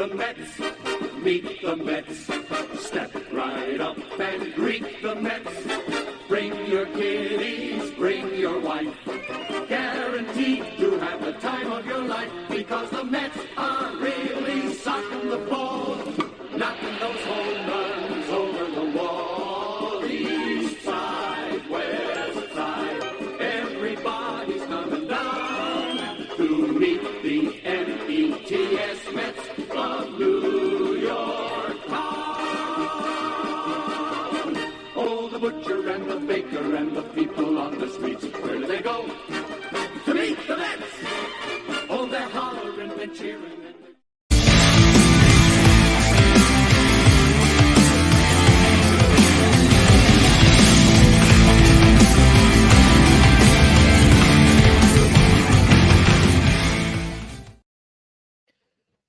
the Mets, meet the Mets. Step right up and greet the Mets. Bring your kiddies, bring your wife. Guaranteed to have the time of your life, because the Mets are really socking the ball, knocking those home runs over the wall. East side, west side, everybody's coming down to meet the Mets of New York town. Oh, the butcher and the baker and the people on the streets, where do they go? To meet the Mets! Oh, they're hollering and cheering.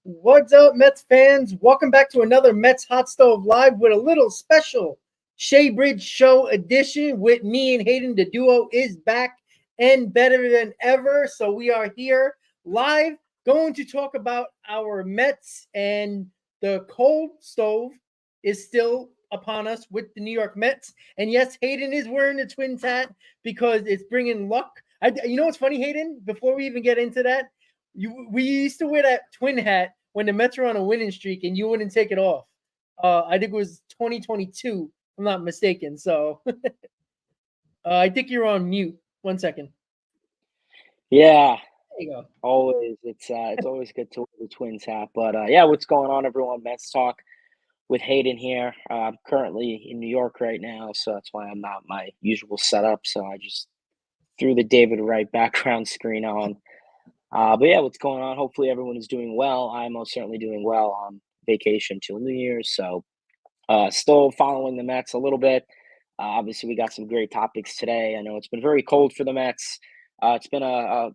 What's up, Mets fans? Welcome back to another Mets Hot Stove Live with a little special Shea Bridge Show edition with me and Hayden. The duo is back and better than ever. So we are here live going to talk about our Mets, and the cold stove is still upon us with the New York Mets. And yes, Hayden is wearing the Twins hat because it's bringing luck. You know what's funny, Hayden? Before we even get into that, we used to wear that twin hat when the Mets were on a winning streak, and you wouldn't take it off. I think it was 2022, if I'm not mistaken. So I think you're on mute. 1 second. Yeah. There you go. Always. It's always good to wear the Twins hat. But yeah, what's going on, everyone? Mets talk with Hayden here. I'm currently in New York right now, so that's why I'm not my usual setup. So I just threw the David Wright background screen on. But yeah, what's going on? Hopefully everyone is doing well. I'm most certainly doing well on vacation till New Year's. So still following the Mets a little bit. Obviously, we got some great topics today. I know it's been very cold for the Mets. It's been a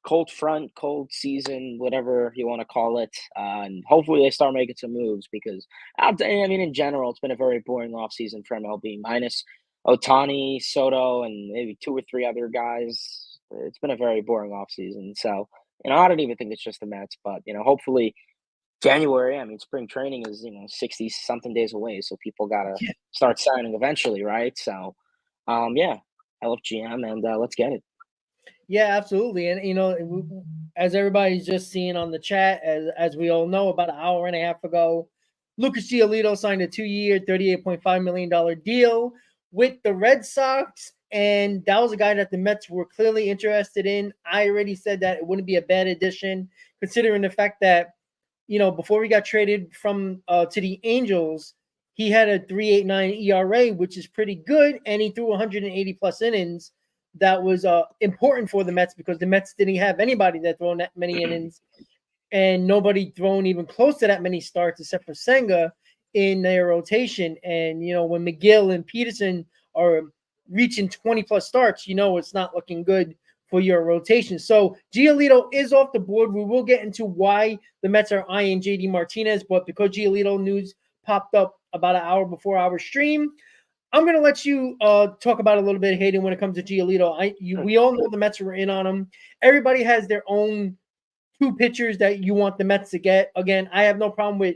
cold front, cold season, whatever you want to call it. And hopefully they start making some moves because, I mean, in general, it's been a very boring offseason for MLB, minus Ohtani, Soto, and maybe 2 or 3 other guys. It's been a very boring offseason. So, I don't even think it's just the Mets, but, hopefully January, I mean, spring training is, 60-something days away. So people got to start signing eventually, right? So, yeah, LFGM, and let's get it. Yeah, absolutely. And, as everybody's just seeing on the chat, as we all know, about an hour and a half ago, Lucas Giolito signed a 2-year, $38.5 million deal with the Red Sox. And that was a guy that the Mets were clearly interested in. I already said that it wouldn't be a bad addition, considering the fact that, before we got traded from to the Angels, he had a 3.89 ERA, which is pretty good, and he threw 180 plus innings. That was important for the Mets because the Mets didn't have anybody that thrown that many innings, and nobody thrown even close to that many starts except for Senga in their rotation. And when McGill and Peterson are reaching 20 plus starts, it's not looking good for your rotation. So Giolito is off the board. We will get into why the Mets are eyeing JD Martinez, but because Giolito news popped up about an hour before our stream, I'm going to let you talk about it a little bit, Hayden, when it comes to Giolito. We all know the Mets were in on him. Everybody has their own 2 pitchers that you want the Mets to get. Again, I have no problem with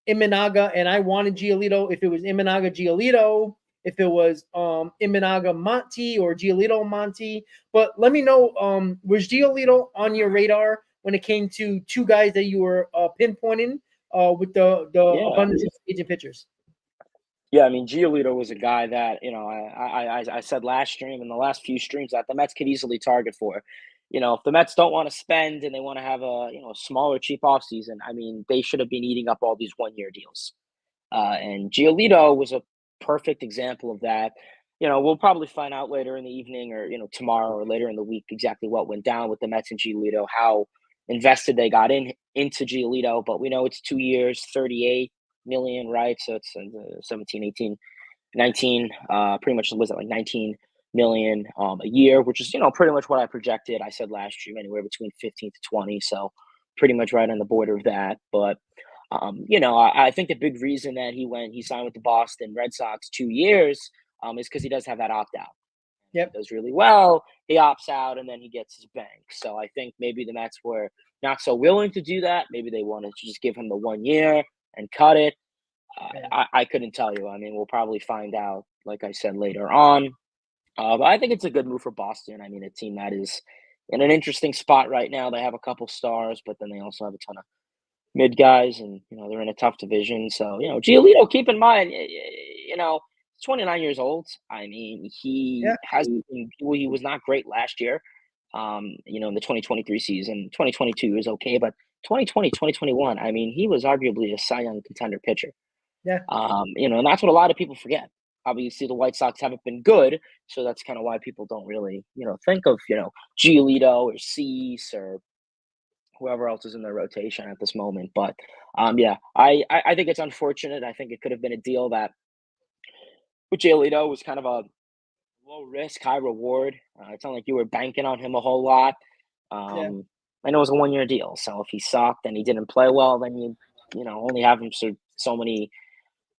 Imanaga, and I wanted Giolito if it was Imanaga Giolito, if it was Imanaga Monty or Giolito Monty. But let me know, was Giolito on your radar when it came to 2 guys that you were pinpointing with the abundance of aging pitchers? Yeah, I mean, Giolito was a guy that, I said last stream and the last few streams that the Mets could easily target for. If the Mets don't want to spend and they want to have a smaller, cheap offseason, I mean, they should have been eating up all these 1-year deals. And Giolito was a perfect example of that. We'll probably find out later in the evening or, tomorrow or later in the week exactly what went down with the Mets and Giolito, how invested they got into Giolito. But we know it's 2 years, 38 million, right? So it's 17, 18, 19, pretty much was it like 19 million a year, which is, pretty much what I projected. I said last year, anywhere between 15 to 20. So pretty much right on the border of that. But, I think the big reason that he signed with the Boston Red Sox 2 years is because he does have that opt out. Yep. He does really well, he opts out, and then he gets his bank. So I think maybe the Mets were not so willing to do that. Maybe they wanted to just give him the 1 year and cut it. Yeah. I couldn't tell you. I mean, we'll probably find out, like I said, later on. But I think it's a good move for Boston. I mean, a team that is in an interesting spot right now. They have a couple stars, but then they also have a ton of mid guys, and they're in a tough division. So Giolito, keep in mind, he's 29 years old. I mean, Yeah. he was not great last year. In the 2023 season, 2022 was okay, but 2020, 2021, I mean, he was arguably a Cy Young contender pitcher. Yeah. And that's what a lot of people forget. Obviously, the White Sox haven't been good, so that's kind of why people don't really, think of, Giolito or Cease or whoever else is in their rotation at this moment. But yeah, I think it's unfortunate. I think it could have been a deal that with Giolito was kind of a low risk, high reward. It's not like you were banking on him a whole lot. Yeah. I know it was a 1 year deal, so if he sucked and he didn't play well, then you only have him so many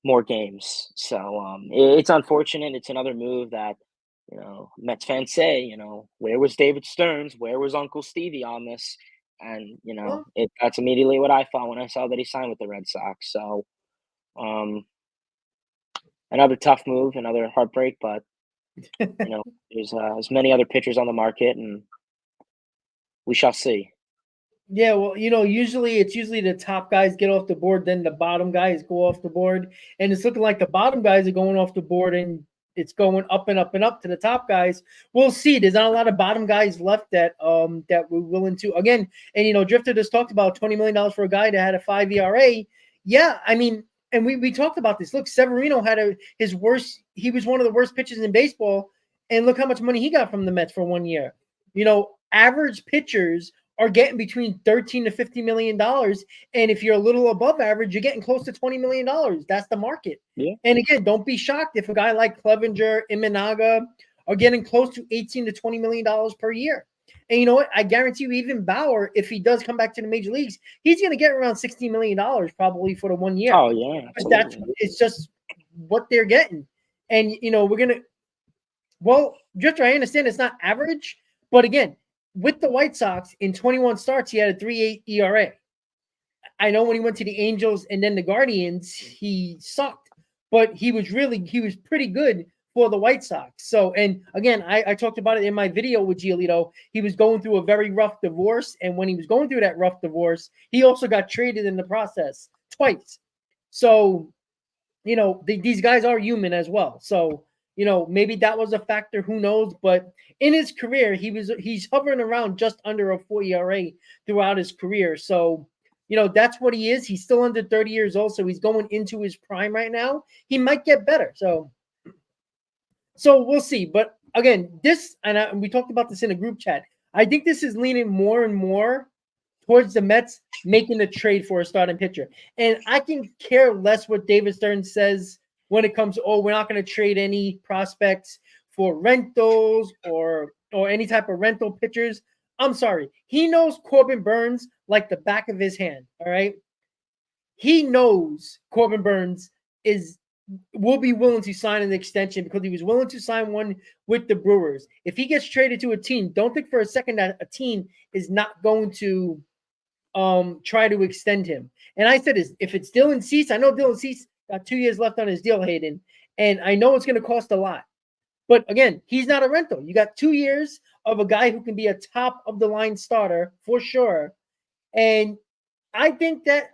more games. So it's unfortunate. It's another move that Mets fans say, where was David Stearns? Where was Uncle Stevie on this? And Well, that's immediately what I thought when I saw that he signed with the Red Sox. So another tough move, another heartbreak, but there's many other pitchers on the market, and we shall see. yeah, well, usually the top guys get off the board, then the bottom guys go off the board, and it's looking like the bottom guys are going off the board, and it's going up and up and up to the top guys. We'll see. There's not a lot of bottom guys left that we're willing to again. And Drifter just talked about $20 million for a guy that had a 5 ERA. Yeah, I mean, and we talked about this. Look, Severino had his worst. He was one of the worst pitchers in baseball, and look how much money he got from the Mets for 1 year. Average pitchers are getting between $13 to $50 million. And if you're a little above average, you're getting close to $20 million. That's the market. Yeah. And again, don't be shocked if a guy like Clevenger, Imanaga are getting close to $18 to $20 million per year. And you know what? I guarantee you, even Bauer, if he does come back to the major leagues, he's going to get around $16 million probably for the 1 year. Oh yeah, It's just what they're getting. And we're gonna. Well, Drifter, I understand it's not average, but again, with the White Sox in 21 starts, he had a 3.8 ERA. I know when he went to the Angels and then the Guardians, he sucked, but he was pretty good for the White Sox. So, and again, I talked about it in my video with Giolito. He was going through a very rough divorce, and when he was going through that rough divorce, he also got traded in the process twice. So, these guys are human as well. So, maybe that was a factor. Who knows? But in his career, he's hovering around just under a 4 ERA throughout his career. So, that's what he is. He's still under 30 years old, so he's going into his prime right now. He might get better. So we'll see. But again, we talked about this in a group chat. I think this is leaning more and more towards the Mets making a trade for a starting pitcher. And I can care less what David Stern says when it comes to, we're not going to trade any prospects for rentals or any type of rental pitchers. I'm sorry. He knows Corbin Burns like the back of his hand, all right? He knows Corbin Burns will be willing to sign an extension because he was willing to sign one with the Brewers. If he gets traded to a team, don't think for a second that a team is not going to try to extend him. And I said, if it's Dylan Cease, I know Dylan Cease got 2 years left on his deal, Hayden, and I know it's going to cost a lot. But again, he's not a rental. You got 2 years of a guy who can be a top of the line starter for sure. And I think the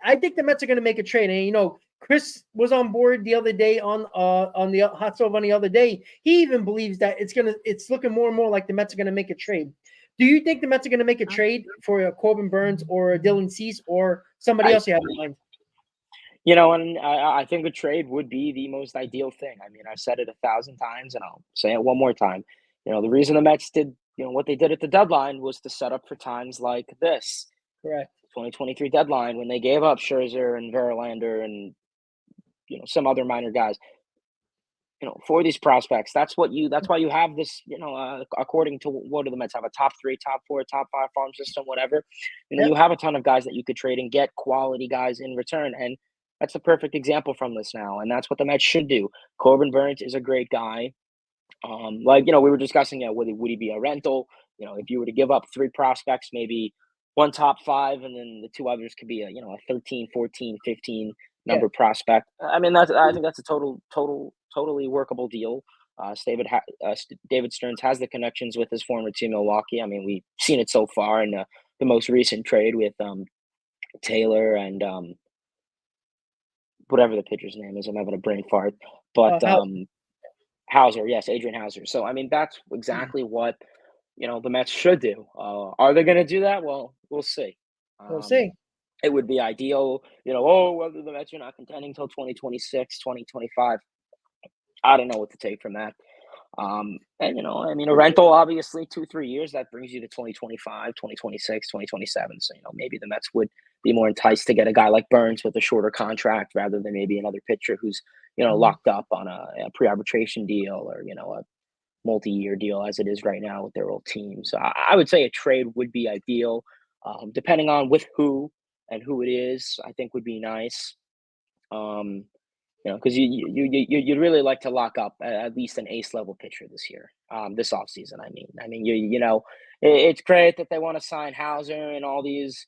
Mets are going to make a trade. And Chris was on board the other day on the hot stove on the other day. He even believes that it's looking more and more like the Mets are going to make a trade. Do you think the Mets are going to make a trade for a Corbin Burns or a Dylan Cease or somebody else you have in mind? And I think a trade would be the most ideal thing. I mean, I've said it 1,000 times, and I'll say it one more time. The reason the Mets did, what they did at the deadline was to set up for times like this. Correct. 2023 deadline when they gave up Scherzer and Verlander and, some other minor guys. For these prospects, that's why you have this, according to what do the Mets have, a top 3, top 4, top 5 farm system, whatever. You have a ton of guys that you could trade and get quality guys in return. And that's the perfect example from this now. And that's what the Mets should do. Corbin Burns is a great guy. Like, you know, we were discussing, would he be a rental? You know, if you were to give up 3 prospects, maybe one top 5, and then the 2 others could be a 13, 14, 15 Yeah. number prospect. I mean, I think that's a totally workable deal. David Stearns has the connections with his former team, Milwaukee. I mean, we've seen it so far in the most recent trade with Taylor and whatever the pitcher's name is. I'm having a brain fart, but How Hauser, yes, Adrian Hauser. So I mean, that's exactly what the Mets should do. Are they going to do that? Well, we'll see. we'll Um, see. it would be ideal, oh, whether the Mets are not contending till 2026, 2025. I don't know what to take from that. And I mean, a rental, obviously 2-3 years, that brings you to 2025, 2026, 2027. So, maybe the Mets would be more enticed to get a guy like Burns with a shorter contract rather than maybe another pitcher who's, Mhm. locked up on a pre-arbitration deal or, a multi-year deal as it is right now with their old team. So I would say a trade would be ideal, depending on with who and who it is. I think would be nice. Because you'd really like to lock up at least an ace level pitcher this year, this offseason. I mean, it's great that they want to sign Hauser and all these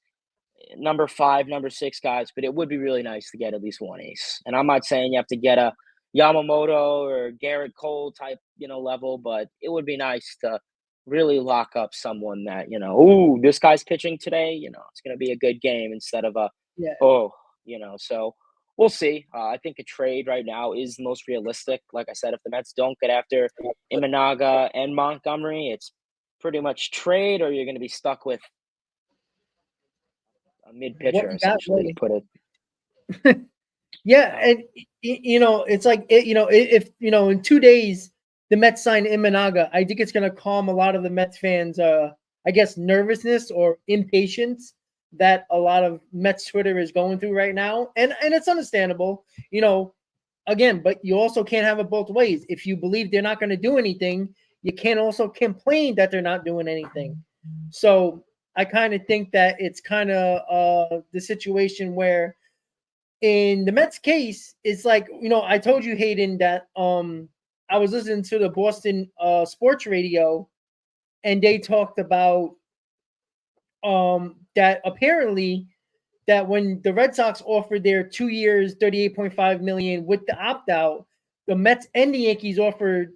number 5, number 6 guys, but it would be really nice to get at least one ace. And I'm not saying you have to get a Yamamoto or Garrett Cole type, level, but it would be nice to really lock up someone that, ooh, this guy's pitching today, it's going to be a good game instead of Yeah. oh, so we'll see. I think a trade right now is the most realistic. Like I said, if the Mets don't get after Imanaga and Montgomery, it's pretty much trade, or you're going to be stuck with a mid What pitcher, you got, essentially, to really? put it. Yeah, So, and it's like if in 2 days the Mets sign Imanaga, I think it's going to calm a lot of the Mets fans, I guess, nervousness or impatience that a lot of Mets Twitter is going through right now, and it's understandable, Again, but you also can't have it both ways. If you believe they're not going to do anything, you can't also complain that they're not doing anything. So I kind of think that it's kind of the situation where in the Mets case, it's like, I told you, Hayden, that I was listening to the Boston sports radio, and they talked about that apparently that when the Red Sox offered their 2 years, 38.5 million with the opt-out, the Mets and the Yankees offered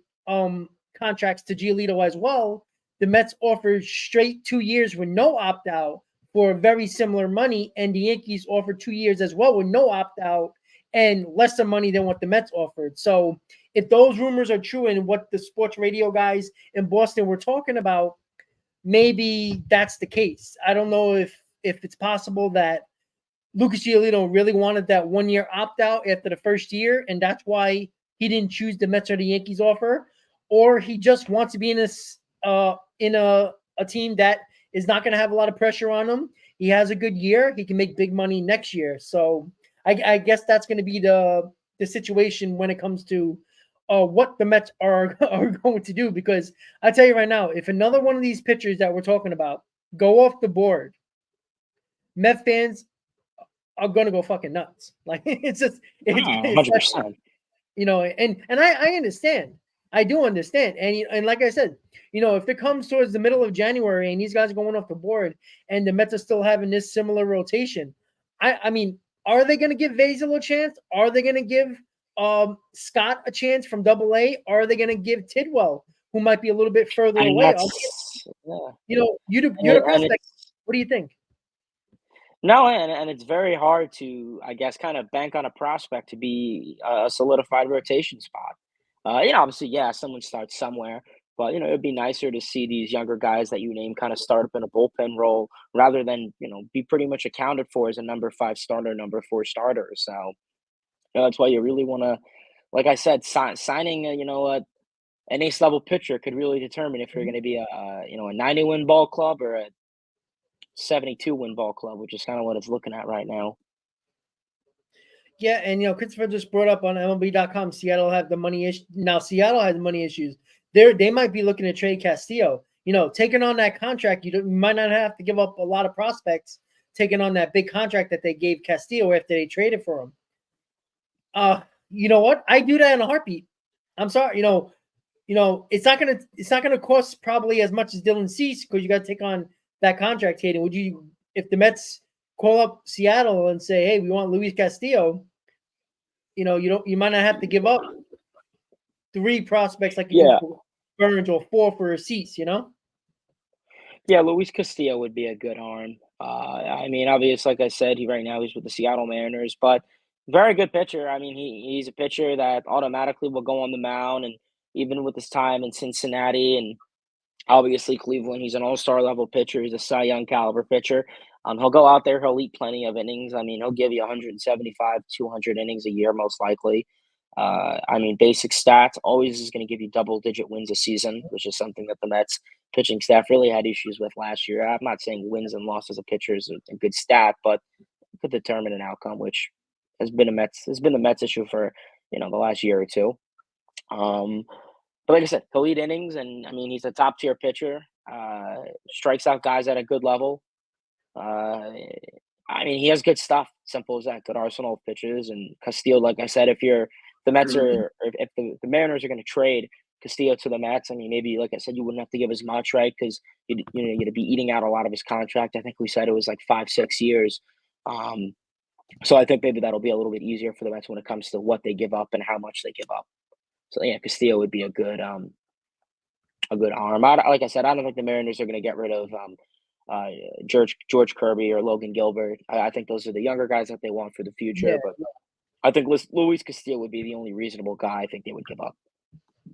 contracts to Giolito as well. The Mets offered straight 2 years with no opt-out for very similar money, and the Yankees offered 2 years as well with no opt-out and lesser money than what the Mets offered. So if those rumors are true and what the sports radio guys in Boston were talking about, maybe that's the case. I don't know if it's possible that Lucas Giolito really wanted that 1 year opt out after the first year, and that's why he didn't choose the Mets or the Yankees offer, or he just wants to be in a team that is not going to have a lot of pressure on him. He has a good year; he can make big money next year. So I guess that's going to be the situation when it comes to what the Mets are going to do. Because I tell you right now, if another one of these pitchers that we're talking about go off the board, Met fans are gonna go fucking nuts. Like it's that, 100%. and I understand. I do understand. And like I said, if it comes towards the middle of January and these guys are going off the board and the Mets are still having this similar rotation, I mean, are they gonna give Vasil a chance? Are they gonna give Scott a chance from Double A? Are they gonna give Tidwell, who might be a little bit further And away? that's, yeah. You're the And prospect. it's, What do you think? no, and it's very hard to, I guess, kind of bank on a prospect to be a solidified rotation spot. Obviously, yeah, someone starts somewhere, but it'd be nicer to see these younger guys that you name kind of start up in a bullpen role rather than be pretty much accounted for as a number 5 starter, number 4 starter. So that's why you really want to, like I said, signing an ace level pitcher could really determine if you're going to be a 90 win ball club or a 72 win ball club, which is kind of what it's looking at right now. Yeah, and Christopher just brought up on MLB.com. Seattle have the money issue now. Seattle has money issues. They might be looking to trade Castillo. Taking on that contract, you might not have to give up a lot of prospects. Taking on that big contract that they gave Castillo after they traded for him. You know what? I do that in a heartbeat. I'm sorry. it's not gonna cost probably as much as Dylan Cease because you got to take on that contract. Hayden, would you, if the Mets call up Seattle and say, "Hey, we want Luis Castillo," you might not have to give up 3 prospects like you do Yeah. for Burns or 4 for a Cease. Yeah, Luis Castillo would be a good arm. I mean, obviously, like I said, right now he's with the Seattle Mariners, but very good pitcher. I mean, he's a pitcher that automatically will go on the mound, and even with his time in Cincinnati and obviously Cleveland, he's an all-star level pitcher. He's a Cy Young caliber pitcher. He'll go out there, he'll eat plenty of innings. I mean, he'll give you 175, 200 innings a year, most likely. I mean, basic stats, always is going to give you double-digit wins a season, which is something that the Mets pitching staff really had issues with last year. I'm not saying wins and losses of pitchers is a good stat, but it could determine an outcome, which has been the Mets issue for the last year or two. But like I said, he'll lead innings, and I mean he's a top tier pitcher. Strikes out guys at a good level. I mean he has good stuff. Simple as that. Good arsenal of pitches, and Castillo. Like I said, if the Mets are, if the Mariners are going to trade Castillo to the Mets, I mean maybe like I said, you wouldn't have to give as much, right? Because you'd be eating out a lot of his contract. I think we said it was like 5-6 years. So I think maybe that'll be a little bit easier for the Mets when it comes to what they give up and how much they give up. So yeah, Castillo would be a good arm. Like I said, I don't think the Mariners are going to get rid of George Kirby or Logan Gilbert. I think those are the younger guys that they want for the future. Yeah. But I think Luis Castillo would be the only reasonable guy I think they would give up.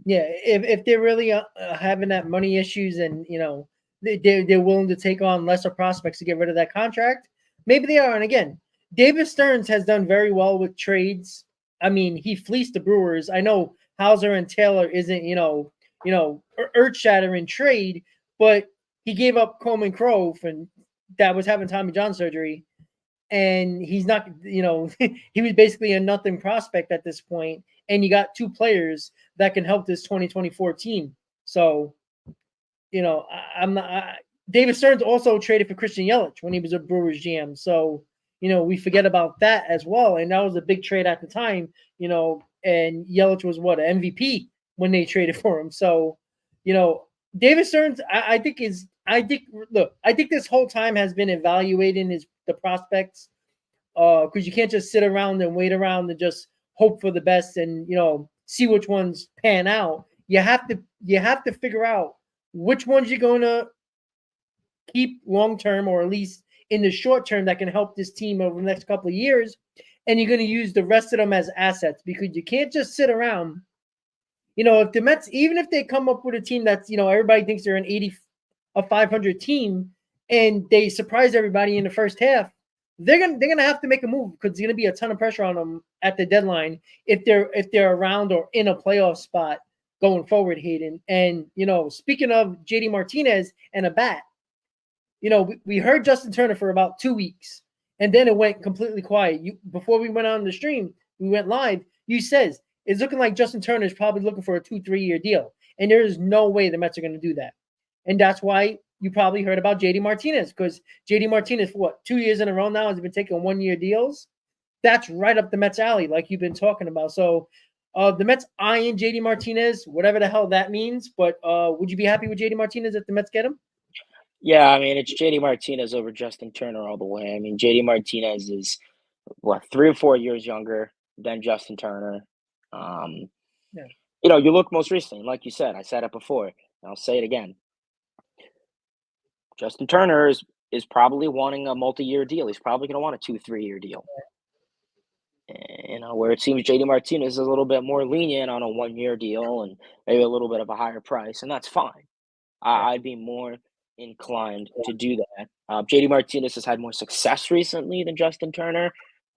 Yeah, if they're really having that money issues and they're willing to take on lesser prospects to get rid of that contract, maybe they are. And again, David Stearns has done very well with trades. I mean, he fleeced the Brewers. I know Hauser and Taylor isn't earth shattering trade, but he gave up Coleman Grove, and that was having Tommy John surgery, and he's not he was basically a nothing prospect at this point, and you got 2 players that can help this 2024 team. So I'm not David Stearns also traded for Christian Yelich when he was a Brewers GM, so we forget about that as well, and that was a big trade at the time, and Yelich was what, an MVP when they traded for him. So David Stearns, I think this whole time has been evaluating the prospects, because you can't just sit around and wait around and just hope for the best and see which ones pan out. You have to figure out which ones you're going to keep long term, or at least in the short term, that can help this team over the next couple of years, and you're going to use the rest of them as assets, because you can't just sit around. If the Mets, even if they come up with a team that's everybody thinks they're a 500 team, and they surprise everybody in the first half, they're gonna have to make a move, because there's gonna be a ton of pressure on them at the deadline if they're around or in a playoff spot going forward, Hayden. And speaking of JD Martinez and a bat, we heard Justin Turner for about 2 weeks, and then it went completely quiet. Before we went on the stream, we went live. You says it's looking like Justin Turner is probably looking for a 2-3 year deal, and there is no way the Mets are going to do that. And that's why you probably heard about JD Martinez, because JD Martinez, for what, 2 years in a row now, has been taking 1 year deals. That's right up the Mets alley, like you've been talking about. So the Mets eyeing JD Martinez, whatever the hell that means. But would you be happy with JD Martinez if the Mets get him? Yeah, I mean it's JD Martinez over Justin Turner all the way. I mean JD Martinez is what, 3 or 4 years younger than Justin Turner. Um, Yeah. You look most recently, like you said, I said it before, and I'll say it again. Justin Turner is probably wanting a multi-year deal. He's probably going to want a 2-3 year deal. Where it seems JD Martinez is a little bit more lenient on a 1 year deal and maybe a little bit of a higher price, and that's fine. I'd be more inclined to do that. JD Martinez has had more success recently than Justin Turner.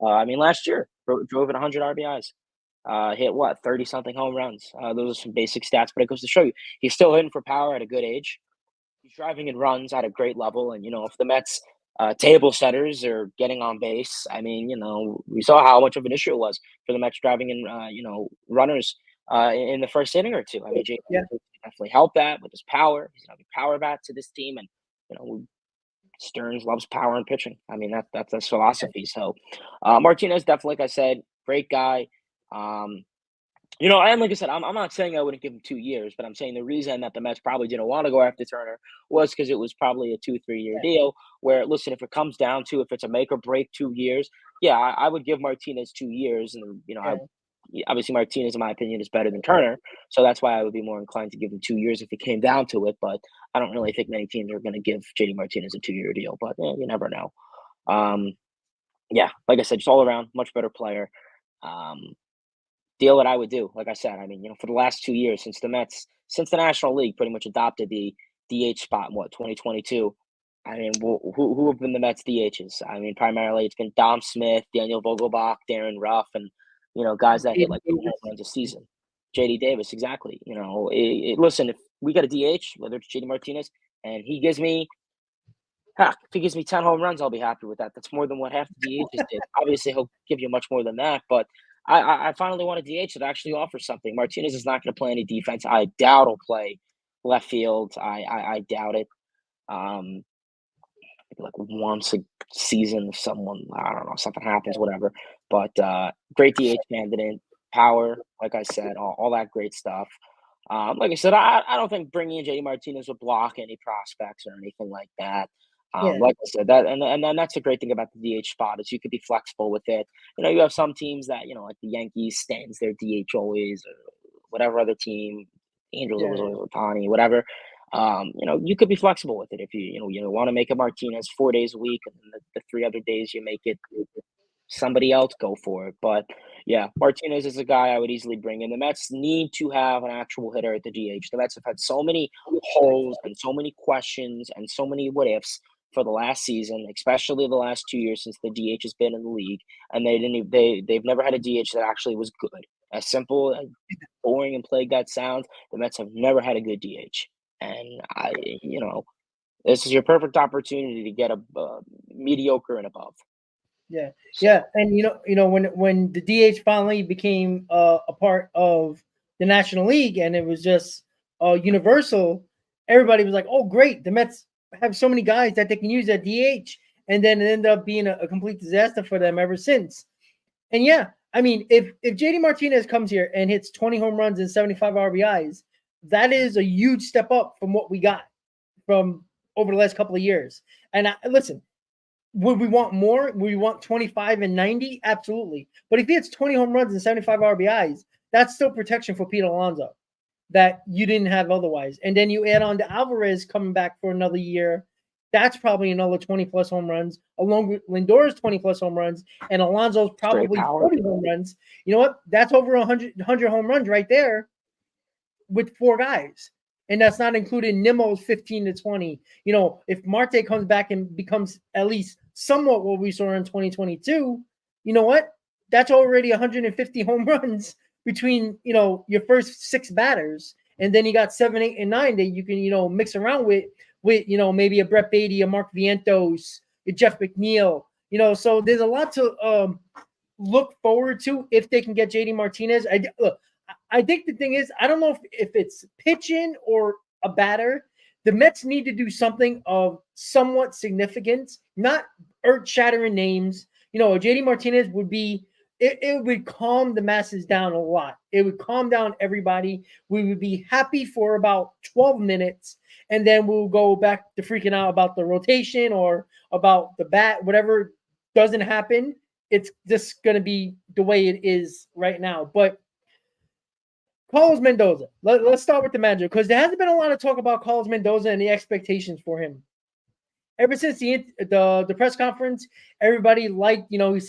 I mean, last year drove in 100 RBIs, hit what, 30 something home runs. Those are some basic stats, but it goes to show you he's still hitting for power at a good age. He's driving in runs at a great level, and if the Mets table setters are getting on base, I mean, we saw how much of an issue it was for the Mets driving in, runners in the first inning or two. I mean, Yeah. definitely helped that with his power. He's another power bat to this team, and Stearns loves power and pitching. I mean, that's his philosophy. So Martinez, definitely, like I said, great guy. And like I said, I'm not saying I wouldn't give him 2 years, but I'm saying the reason that the Mets probably didn't want to go after Turner was because it was probably a 2, 3 year Yeah, deal. Where, listen, if it comes down to if it's a make or break 2 years, yeah, I would give Martinez 2 years, and yeah, obviously Martinez, in my opinion, is better than Turner, so that's why I would be more inclined to give him 2 years if it came down to it. But I don't really think many teams are going to give JD Martinez a 2 year deal, but you never know. Um, yeah, like I said, just all around much better player. Um, Deal that I would do. Like I said, I mean, for the last 2 years since the National League pretty much adopted the DH spot in 2022. I mean, who have been the Mets DHs? I mean, primarily it's been Dom Smith, Daniel Vogelbach, Darren Ruff, and guys that hit Jaden like 2 home Davis. runs a season. JD Davis, exactly. Listen, if we get a DH, whether it's JD Martinez, and he gives me heck, if he gives me 10 home runs, I'll be happy with that. That's more than what half the DHs did. Obviously, he'll give you much more than that, but I finally want a DH that actually offers something. Martinez is not going to play any defense. I doubt he'll play left field. I doubt it. Um, maybe like once a season, if I don't know, something happens, whatever. But great DH candidate, power, like I said, all that great stuff. Like I said, I don't think bringing in JD Martinez would block any prospects or anything like that. Yeah, Like I said, that and then that's a great thing about the DH spot is you could be flexible with it. You have some teams that like the Yankees stands their DH always, or whatever other team, Angels yeah, always Otani, whatever. You could be flexible with it if you want to make a Martinez 4 days a week, and then the 3 other days you make it somebody else, go for it. But yeah, Martinez is a guy I would easily bring in. The Mets need to have an actual hitter at the DH. The Mets have had so many holes and so many questions and so many what ifs for the last season, especially the last 2 years since the DH has been in the league, and they've never had a DH that actually was good. As simple, as boring and plague that sounds, the Mets have never had a good DH, and this is your perfect opportunity to get a mediocre and above. yeah, So. yeah. And when the DH finally became a part of the National League and it was just universal, everybody was like, "Oh, great! The Mets have so many guys that they can use at DH." And then it ended up being a complete disaster for them ever since. And yeah, I mean, if JD Martinez comes here and hits 20 home runs and 75 RBIs, that is a huge step up from what we got from over the last couple of years. And listen, would we want more? Would we want 25 and 90? Absolutely. But if he hits 20 home runs and 75 RBIs, that's still protection for Pete Alonso that you didn't have otherwise. And then you add on to Alvarez coming back for another year. That's probably another 20 plus home runs, along with Lindor's 20 plus home runs, and Alonso's Straight probably power. 40 home runs. You know what? That's over 100 home runs right there with four guys. And that's not including Nimmo's 15 to 20. If Marte comes back and becomes at least somewhat what we saw in 2022, you know what? That's already 150 home runs between, your first six batters. And then you got 7, 8, and 9 that you can, mix around with, maybe a Brett Beatty, a Mark Vientos, a Jeff McNeil. So there's a lot to look forward to if they can get JD Martinez. I think the thing is, I don't know if it's pitching or a batter. The Mets need to do something of somewhat significance, not earth-shattering names. JD Martinez would be, it would calm the masses down a lot. It would calm down everybody. We would be happy for about 12 minutes, and then we'll go back to freaking out about the rotation or about the bat, whatever doesn't happen. It's just going to be the way it is right now. But Carlos Mendoza. Let's start with the manager because there hasn't been a lot of talk about Carlos Mendoza and the expectations for him. Ever since the press conference, everybody liked, he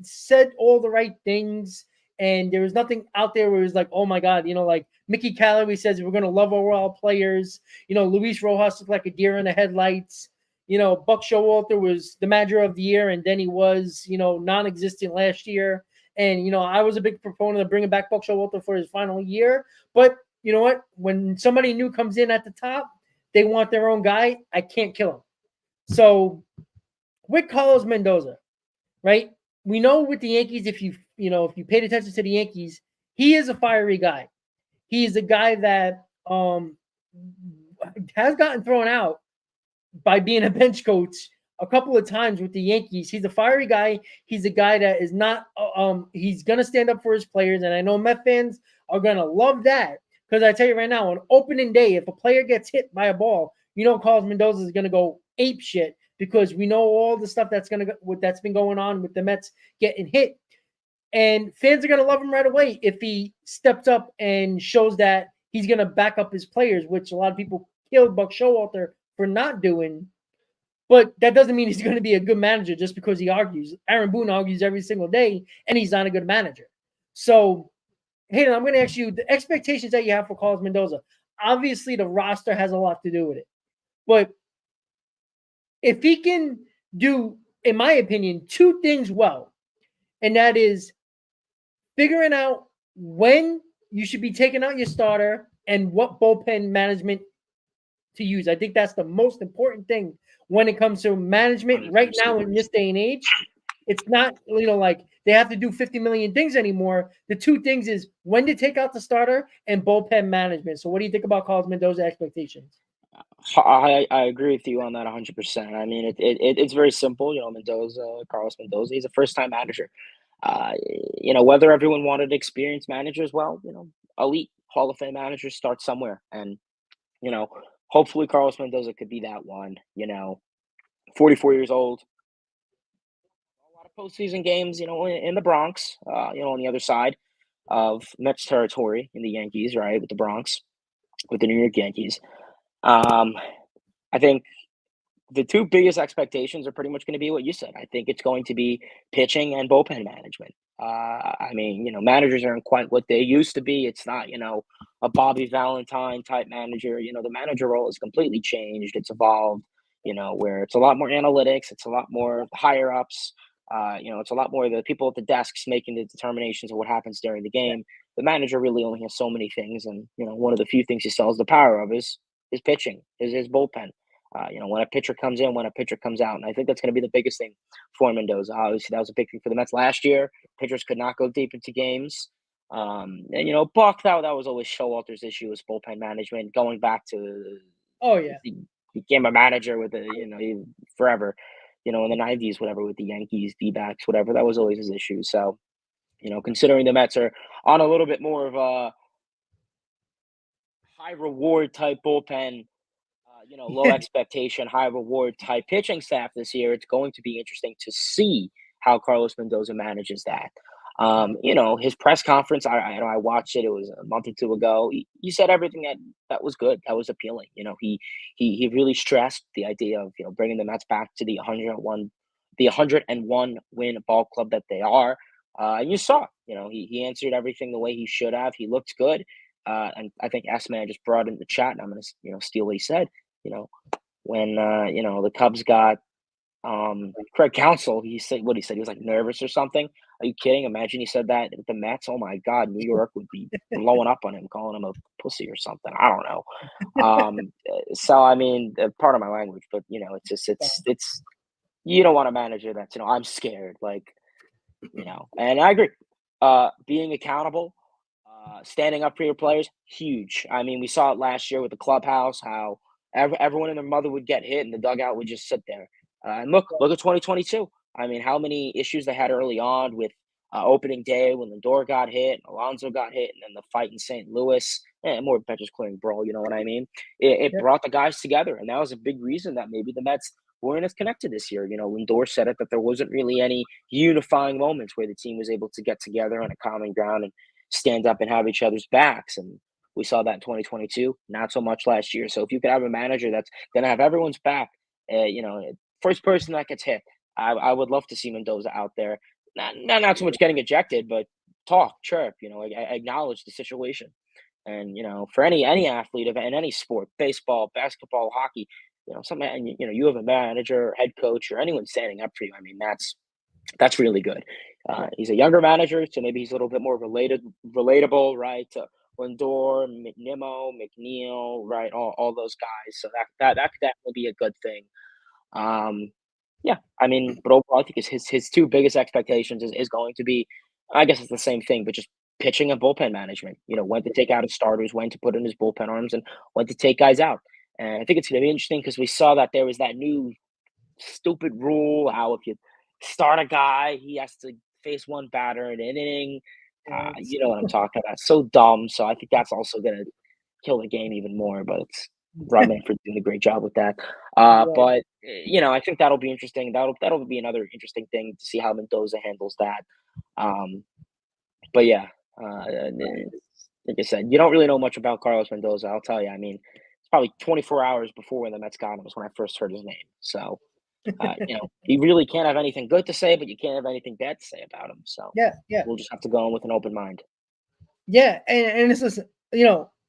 said all the right things, and there was nothing out there where it was like, oh my God, like Mickey Callaway says we're gonna love our players. Luis Rojas looked like a deer in the headlights. Buck Showalter was the manager of the year, and then he was, non-existent last year. And, I was a big proponent of bringing back Buck Showalter for his final year. But you know what? When somebody new comes in at the top, they want their own guy. I can't kill him. So with Carlos Mendoza, right? We know with the Yankees, if you paid attention to the Yankees, he is a fiery guy. He is a guy that has gotten thrown out by being a bench coach a couple of times with the Yankees. He's a fiery guy. He's a guy that is not he's going to stand up for his players. And I know Met fans are going to love that. Because I tell you right now, on opening day, if a player gets hit by a ball, Carlos Mendoza is going to go ape shit because we know all the stuff that's been going on with the Mets getting hit. And fans are going to love him right away if he steps up and shows that he's going to back up his players, which a lot of people killed Buck Showalter for not doing. But that doesn't mean he's going to be a good manager just because he argues. Aaron Boone argues every single day, and he's not a good manager. So, Hayden, I'm going to ask you the expectations that you have for Carlos Mendoza. Obviously, the roster has a lot to do with it. But if he can do, in my opinion, two things well, and that is figuring out when you should be taking out your starter and what bullpen management to use. I think that's the most important thing when it comes to management right now in this day and age. It's not, like they have to do 50 million things anymore. The two things is when to take out the starter and bullpen management. So what do you think about Carlos Mendoza expectations? I agree with you on that 100%. I mean, it's very simple. Carlos Mendoza, he's a first-time manager. Whether everyone wanted experienced managers, well, elite Hall of Fame managers start somewhere. And, hopefully Carlos Mendoza could be that one, 44 years old. A lot of postseason games, in the Bronx, on the other side of Mets territory in the Yankees, right, with the Bronx, with the New York Yankees. I think the two biggest expectations are pretty much going to be what you said. I think it's going to be pitching and bullpen management. Managers aren't quite what they used to be. It's not, a Bobby Valentine type manager. The manager role has completely changed. It's evolved, where it's a lot more analytics. It's a lot more higher ups. It's a lot more the people at the desks making the determinations of what happens during the game. The manager really only has so many things. And, one of the few things he still has the power of is pitching, is his bullpen. When a pitcher comes in, when a pitcher comes out. And I think that's going to be the biggest thing for Mendoza. Obviously, that was a big thing for the Mets last year. Pitchers could not go deep into games. Buck, that was always Showalter's issue, was bullpen management, going back to he became a manager with forever, in the 90s, whatever, with the Yankees, D-backs, whatever. That was always his issue. So, considering the Mets are on a little bit more of a high reward type bullpen, low expectation, high reward type pitching staff this year, it's going to be interesting to see how Carlos Mendoza manages that. His press conference, I watched it. It was a month or two ago. He said everything that was good, that was appealing. He really stressed the idea of bringing the Mets back to the 101 win ball club that they are. And you saw, he answered everything the way he should have. He looked good. And I think S-Man just brought in the chat, and I'm going to, steal what he said. When the Cubs got Craig Counsell, he said what he said. He was like nervous or something. Are you kidding? Imagine he said that with the Mets. Oh my God, New York would be blowing up on him, calling him a pussy or something. I don't know. So I mean, part of my language, but it's you don't want a manager that's I'm scared, and I agree. Being accountable, standing up for your players, huge. I mean, we saw it last year with the clubhouse, how everyone and their mother would get hit and the dugout would just sit there. And look at 2022. I mean, how many issues they had early on with opening day when Lindor got hit, Alonso got hit, and then the fight in St. Louis, more benches clearing brawl, you know what I mean? It brought the guys together, and that was a big reason that maybe the Mets weren't as connected this year. Lindor said it, that there wasn't really any unifying moments where the team was able to get together on a common ground and stand up and have each other's backs. And we saw that in 2022, not so much last year. So if you could have a manager that's going to have everyone's back, first person that gets hit, I would love to see Mendoza out there. Not so much getting ejected, but talk, chirp, acknowledge the situation. And, for any athlete in any sport, baseball, basketball, hockey, something, and, you have a manager, head coach, or anyone standing up for you. I mean, that's really good. He's a younger manager, so maybe he's a little bit more relatable, right? To Lindor, McNimmo, McNeil, right? All those guys. So that could definitely be a good thing. Yeah, I mean, but overall, I think his two biggest expectations is going to be, I guess it's the same thing, but just pitching and bullpen management. When to take out his starters, when to put in his bullpen arms, and when to take guys out. And I think it's going to be interesting because we saw that there was that new stupid rule, how if you start a guy, he has to face one batter in an inning. Yeah, You know what I'm talking about. So dumb. So I think that's also going to kill the game even more. But it's Rob Manfred's doing a great job with that. right. But I think that'll be interesting. That'll be another interesting thing to see how Mendoza handles that. Um, but yeah, like I said, you don't really know much about Carlos Mendoza. I'll tell you. I mean, it's probably 24 hours before when the Mets got him was when I first heard his name. So you really can't have anything good to say, but you can't have anything bad to say about him. So Yeah, yeah. we'll just have to go in with an open mind. Yeah, and it's just,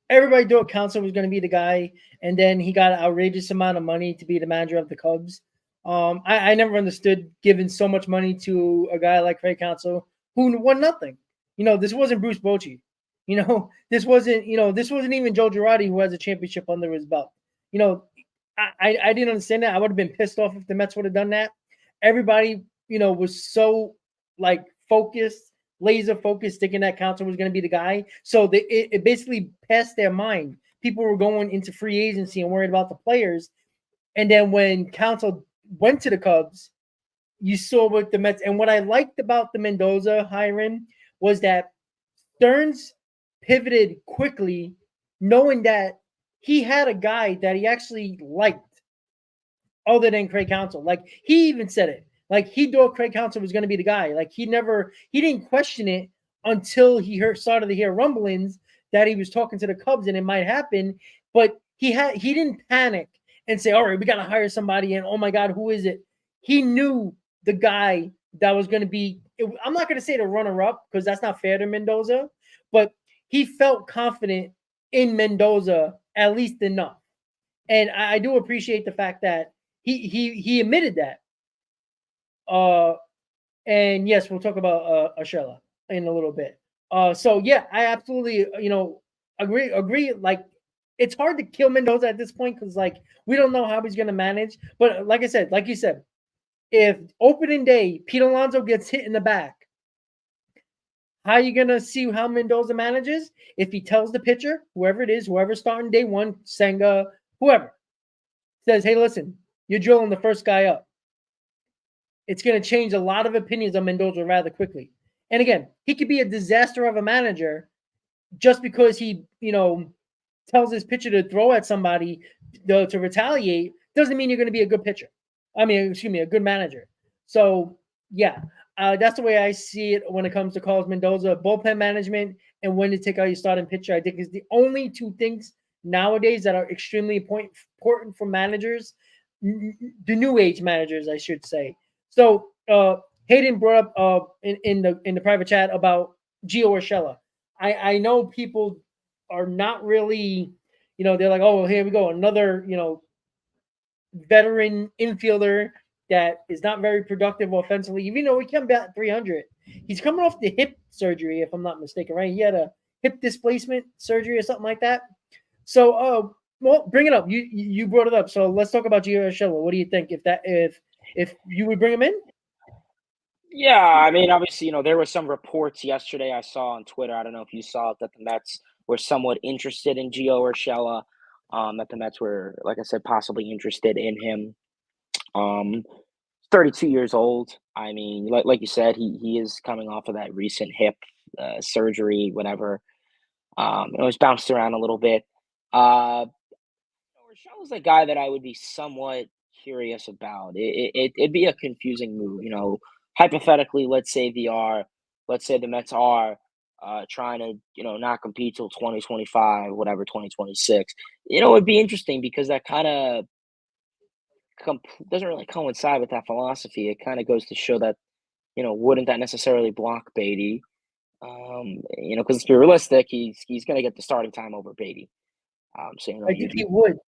everybody thought Counsell was going to be the guy, and then he got an outrageous amount of money to be the manager of the Cubs. I never understood giving so much money to a guy like Craig Counsell who won nothing. This wasn't Bruce Bochy. This wasn't even Joe Girardi who has a championship under his belt. I didn't understand that. I would have been pissed off if the Mets would have done that. Everybody, was so like focused, laser focused, thinking that Counsell was going to be the guy. So it basically passed their mind. People were going into free agency and worried about the players. And then when Counsell went to the Cubs, you saw what the Mets. And what I liked about the Mendoza hiring was that Stearns pivoted quickly, knowing that he had a guy that he actually liked other than Craig Counsell. Like, he even said it. Like, he thought Craig Counsell was going to be the guy. Like, he didn't question it until he started to hear rumblings that he was talking to the Cubs and it might happen. But he didn't panic and say, all right, we got to hire somebody. And oh my God, who is it? He knew the guy that was going to be, I'm not going to say the runner up because that's not fair to Mendoza, but he felt confident in Mendoza at least enough. And I do appreciate the fact that he admitted that. And yes, we'll talk about Ashella in a little bit. So yeah, I absolutely agree. Like, it's hard to kill Mendoza at this point because like we don't know how he's gonna manage. But like you said, if opening day Pete Alonso gets hit in the back, how are you gonna see how Mendoza manages? If he tells the pitcher, whoever it is, whoever's starting day one, Senga, whoever, says, hey, listen, you're drilling the first guy up. It's going to change a lot of opinions on Mendoza rather quickly. And again, he could be a disaster of a manager just because he, tells his pitcher to throw at somebody to retaliate. Doesn't mean you're going to be a good pitcher. A good manager. So, yeah, that's the way I see it when it comes to Carlos Mendoza. Bullpen management and when to take out your starting pitcher, I think, is the only two things nowadays that are extremely important for managers, the new age managers, I should say. So Hayden brought up in the private chat about Gio Urshela. I know people are not really, they're like, oh, here we go, another, veteran infielder that is not very productive offensively. Even though he can bat 300, he's coming off the hip surgery, if I'm not mistaken, right? He had a hip displacement surgery or something like that. So, well, bring it up. You brought it up, so let's talk about Gio Urshela. What do you think if you would bring him in? Yeah, I mean, obviously, there were some reports yesterday I saw on Twitter. I don't know if you saw it, that the Mets were somewhat interested in Gio Urshela. That the Mets were, like I said, possibly interested in him. 32 years old. I mean, like you said, he is coming off of that recent hip surgery, whatever. It was bounced around a little bit. Urshela's a guy that I would be somewhat curious about. It'd be a confusing move, hypothetically. Let's say the Mets are trying to not compete till 2025, whatever, 2026. It'd be interesting because that kind of doesn't really coincide with that philosophy. It kind of goes to show that wouldn't that necessarily block Beatty? Because to be realistic, he's going to get the starting time over Beatty. So I think he would.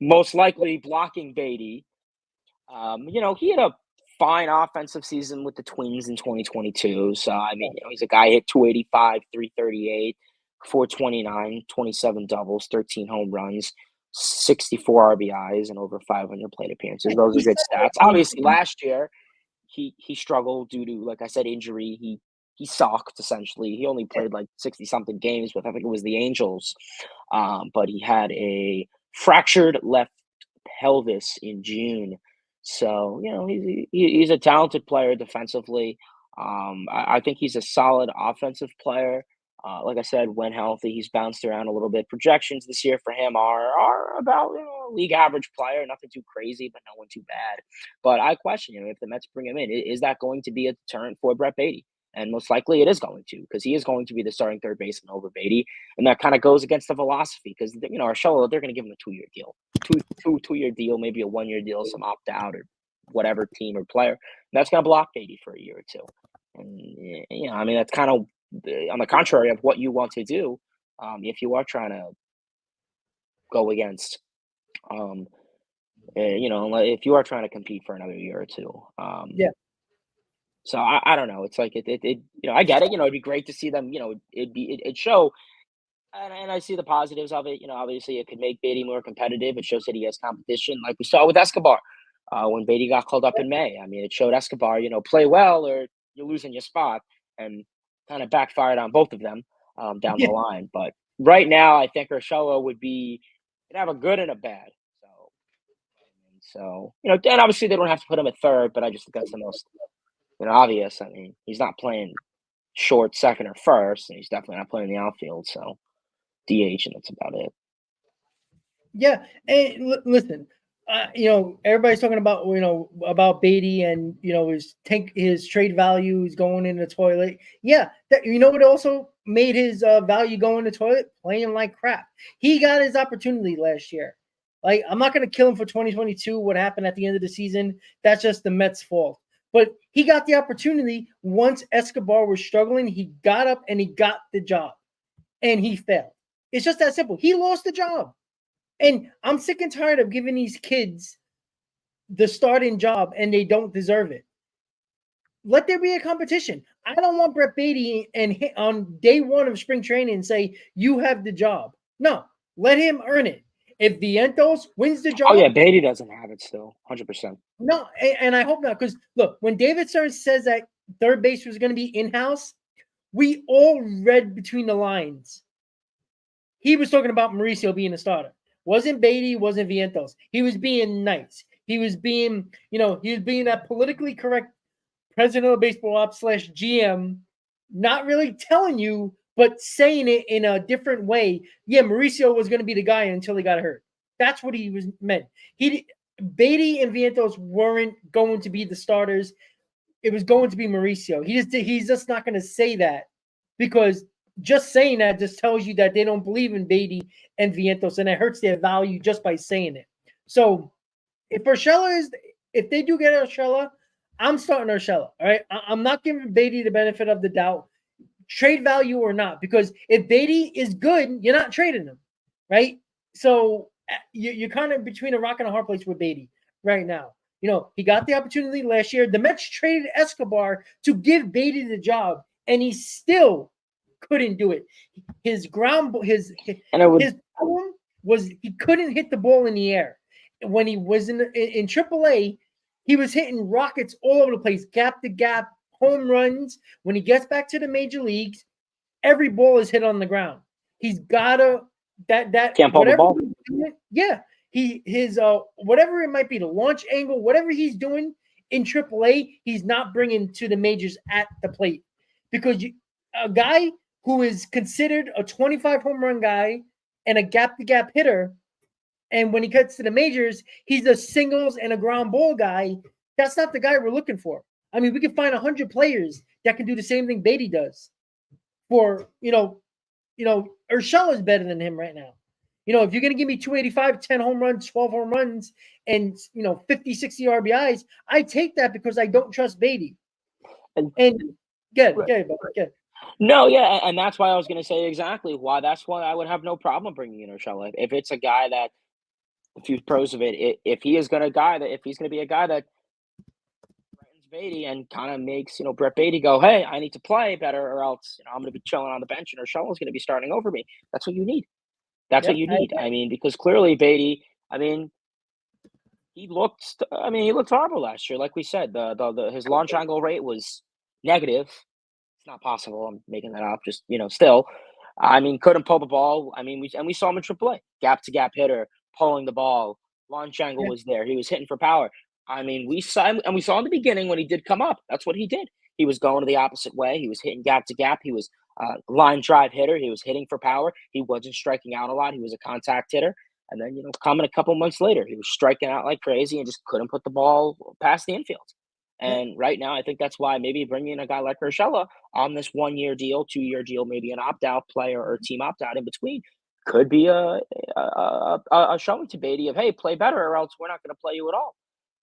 most likely blocking Beatty. He had a fine offensive season with the Twins in 2022. So, I mean, he's a guy hit 285, 338, 429, 27 doubles, 13 home runs, 64 RBIs, and over 500 plate appearances. Those are good stats. Obviously, last year, he struggled due to, like I said, injury. He sucked, essentially. He only played like 60-something games with, I think it was the Angels. But he had a fractured left pelvis in June. So, he's a talented player defensively. I think he's a solid offensive player. Like I said, when healthy, he's bounced around a little bit. Projections this year for him are about league average player, nothing too crazy, but no one too bad. But I question, if the Mets bring him in, is that going to be a deterrent for Brett Baty? And most likely it is going to, because he is going to be the starting third baseman over Baty, and that kind of goes against the philosophy. Because Urshela, they're going to give him a 2-year deal, two-year deal, maybe a 1-year deal, some opt out or whatever team or player. And that's going to block Baty for a year or two. And that's kind of on the contrary of what you want to do, if you are trying to go against, if you are trying to compete for another year or two. Yeah. So I don't know. It's like I get it. It'd be great to see them. It'd show, and I see the positives of it. Obviously it could make Baty more competitive. It shows that he has competition, like we saw with Escobar when Baty got called up in May. I mean, it showed Escobar, play well or you're losing your spot, and kind of backfired on both of them down the line. But right now, I think Urshela would have a good and a bad. So and obviously they don't have to put him at third, but I just think that's the most obvious. I mean, he's not playing short, second, or first, and he's definitely not playing the outfield. So DH, and that's about it. Yeah, and listen, everybody's talking about about Baty and his trade value is going in the toilet. Yeah, what also made his value go in the toilet? Playing like crap. He got his opportunity last year. Like, I'm not going to kill him for 2022. What happened at the end of the season? That's just the Mets' fault. But he got the opportunity once Escobar was struggling. He got up and he got the job, and he failed. It's just that simple. He lost the job. And I'm sick and tired of giving these kids the starting job and they don't deserve it. Let there be a competition. I don't want Brett Baty and on day one of spring training and say, you have the job. No, let him earn it. If Vientos wins the job. Oh, yeah, Baty doesn't have it still, 100%. No, and I hope not. Because, look, when David Stern says that third base was going to be in-house, we all read between the lines. He was talking about Mauricio being a starter. Wasn't Baty, wasn't Vientos. He was being nice. He was being, that politically correct president of baseball ops / GM, not really telling you, but saying it in a different way. Yeah, Mauricio was going to be the guy until he got hurt. That's what he was meant. Baty and Vientos weren't going to be the starters. It was going to be Mauricio. He's just not going to say that, because just saying that just tells you that they don't believe in Baty and Vientos, and it hurts their value just by saying it. So if they do get Urshela, I'm starting Urshela. All right, I'm not giving Baty the benefit of the doubt, trade value or not, because if Baty is good, you're not trading him, right? So you're kind of between a rock and a hard place with Baty right now. He got the opportunity last year. The Mets traded Escobar to give Baty the job, and he still couldn't do it. His problem was he couldn't hit the ball in the air. When he was in AAA, he was hitting rockets all over the place, gap to gap, home runs. When he gets back to the major leagues, every ball is hit on the ground. He's gotta can't pull the ball. His whatever it might be, the launch angle, whatever he's doing in AAA, he's not bringing to the majors at the plate, because a guy who is considered a 25 home run guy and a gap-to-gap hitter, and when he gets to the majors, he's a singles and a ground ball guy. That's not the guy we're looking for. I mean, we can find 100 players that can do the same thing Baty does. Urshela is better than him right now. If you're going to give me 285, 10 home runs, 12 home runs, and 50, 60 RBIs, I take that because I don't trust Baty. No, yeah, and that's why I was going to say exactly why. That's why I would have no problem bringing in Urshela if it's a guy that, a few pros of it, if he's going to be a guy that threatens Baty and kind of makes Brett Baty go, hey, I need to play better, or else I'm going to be chilling on the bench and Urshela's going to be starting over me. That's what you need. What you need. I mean, because clearly Baty, he looked horrible last year. Like we said, his launch angle rate was negative. It's not possible. I'm making that up. Just still, couldn't pull the ball. We saw him in AAA, gap to gap hitter, pulling the ball. Launch angle was there. He was hitting for power. We saw in the beginning when he did come up. That's what he did. he was going the opposite way. He was hitting gap to gap. He was a line drive hitter. He was hitting for power. He wasn't striking out a lot. He was a contact hitter. And then, coming a couple months later, he was striking out like crazy and just couldn't put the ball past the infield. And right now, I think that's why maybe bringing in a guy like Urshela on this 1-year deal, 2-year deal, maybe an opt-out player or team opt-out in between could be a showing to Beatty of, hey, play better or else we're not going to play you at all.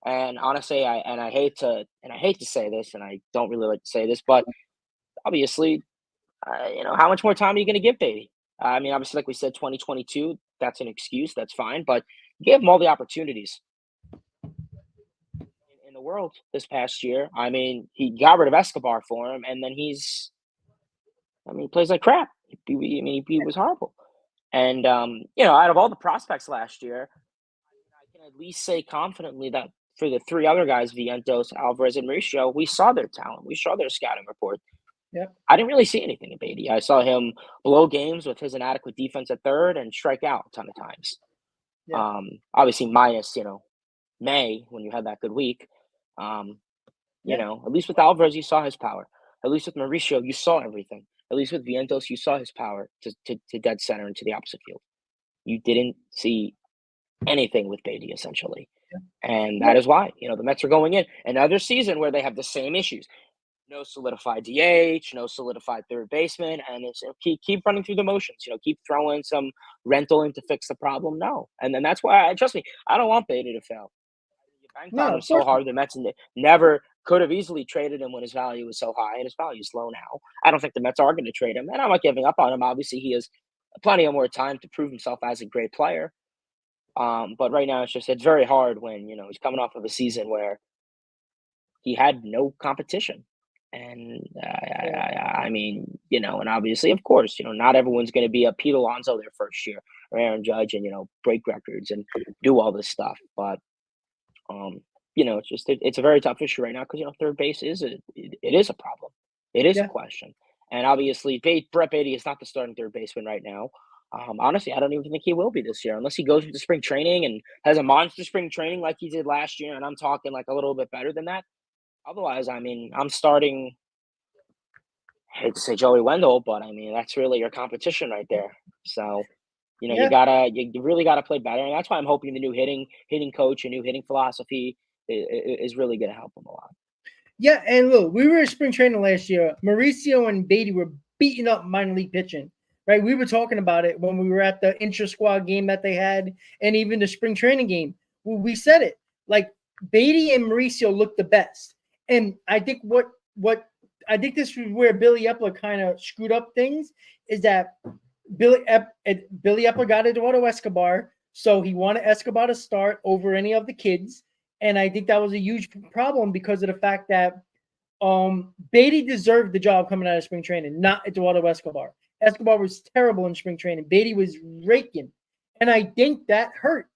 And honestly, I hate to say this, and I don't really like to say this, but obviously, how much more time are you going to give Beatty? I mean, obviously, like we said, 2022, that's an excuse. That's fine. But you gave him all the opportunities in the world this past year. I mean, he got rid of Escobar for him, and then he plays like crap. He was horrible. And, out of all the prospects last year, I can at least say confidently that for the three other guys, Vientos, Alvarez, and Mauricio, we saw their talent. We saw their scouting report. Yep. I didn't really see anything in Beatty. I saw him blow games with his inadequate defense at third and strike out a ton of times. Yeah. Obviously minus, May when you had that good week. At least with Alvarez, you saw his power. At least with Mauricio, you saw everything. At least with Vientos, you saw his power to dead center and to the opposite field. You didn't see anything with Beatty, essentially. Yeah. And that is why, the Mets are going in another season where they have the same issues. No solidified DH, no solidified third baseman, and it's keep running through the motions. Keep throwing some rental in to fix the problem. No, and then that's why trust me, I don't want Beatty to fail. You banked on him so hard. The Mets never could have easily traded him when his value was so high, and his value is low now. I don't think the Mets are going to trade him, and I'm not giving up on him. Obviously, he has plenty of more time to prove himself as a great player. But right now, it's very hard when he's coming off of a season where he had no competition. And and obviously, of course, not everyone's going to be a Pete Alonso their first year or Aaron Judge and, break records and do all this stuff. But, it's a very tough issue right now because, third base it is a problem. It is a question. And obviously, Brett Beatty is not the starting third baseman right now. Honestly, I don't even think he will be this year unless he goes into spring training and has a monster spring training like he did last year. And I'm talking like a little bit better than that. Otherwise, I'm starting, I hate to say Joey Wendell, but that's really your competition right there. So, you really gotta play better. And that's why I'm hoping the new hitting coach, a new hitting philosophy is really going to help him a lot. Yeah. And look, we were at spring training last year. Mauricio and Beatty were beating up minor league pitching, right? We were talking about it when we were at the intra-squad game that they had and even the spring training game. We said it, like Beatty and Mauricio looked the best. And I think I think this is where Billy Epler kind of screwed up things is that Billy Epler got Eduardo Escobar, so he wanted Escobar to start over any of the kids, and I think that was a huge problem because of the fact that Beatty deserved the job coming out of spring training, not Eduardo Escobar. Escobar was terrible in spring training. Beatty was raking, and I think that hurt.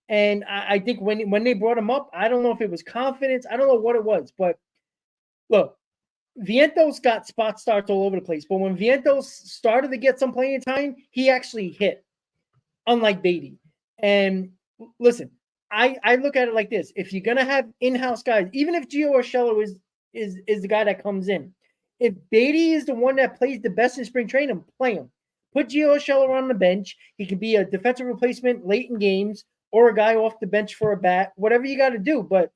And I think when they brought him up, I don't know if it was confidence. I don't know what it was. But look, Vientos got spot starts all over the place. But when Vientos started to get some playing time, he actually hit, unlike Beatty. And listen, I look at it like this. If you're going to have in-house guys, even if Gio Urshela is the guy that comes in, if Beatty is the one that plays the best in spring training, play him. Put Gio Urshela on the bench. He can be a defensive replacement late in games, or a guy off the bench for a bat, whatever you got to do. But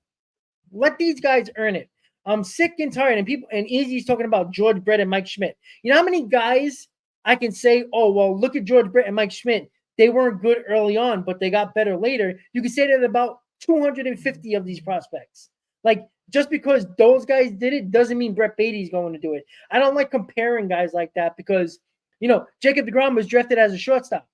let these guys earn it. I'm sick and tired. And Easy's talking about George Brett and Mike Schmidt. You know how many guys I can say, oh, well, look at George Brett and Mike Schmidt. They weren't good early on, but they got better later. You can say that about 250 of these prospects. Like, just because those guys did it doesn't mean Brett Beatty's going to do it. I don't like comparing guys like that because, Jacob deGrom was drafted as a shortstop.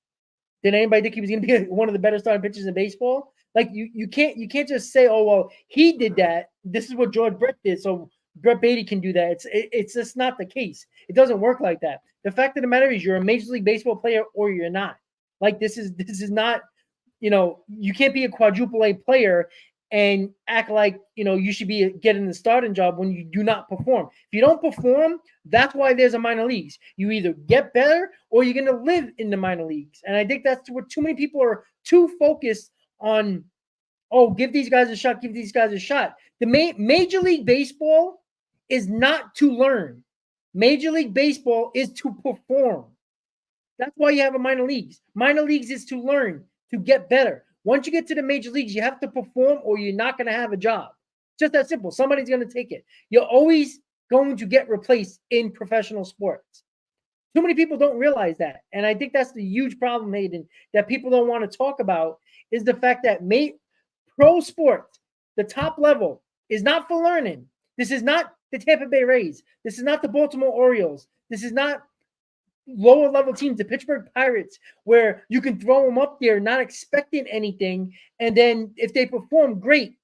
Did anybody think he was going to be one of the better starting pitchers in baseball? Like you can't just say, oh well, he did that. This is what George Brett did, so Brett Beatty can do that. It's just not the case. It doesn't work like that. The fact of the matter is, you're a Major League Baseball player or you're not. Like this is not, you can't be a quadruple A player and act like you should be getting the starting job when you do not perform. If you don't perform, that's why there's a minor leagues. You either get better or you're going to live in the minor leagues. And I think that's what too many people are too focused on. Oh, give these guys a shot. Give these guys a shot. The Major League Baseball is not to learn. Major League Baseball is to perform. That's why you have a minor leagues. Minor leagues is to learn, to get better. Once you get to the major leagues, you have to perform or you're not going to have a job. Just that simple. Somebody's going to take it. You're always going to get replaced in professional sports. Too many people don't realize that. And I think that's the huge problem, Hayden, that people don't want to talk about is the fact that pro sports, the top level, is not for learning. This is not the Tampa Bay Rays. This is not the Baltimore Orioles. This is not lower level teams, the Pittsburgh Pirates, where you can throw them up there not expecting anything. And then if they perform, great.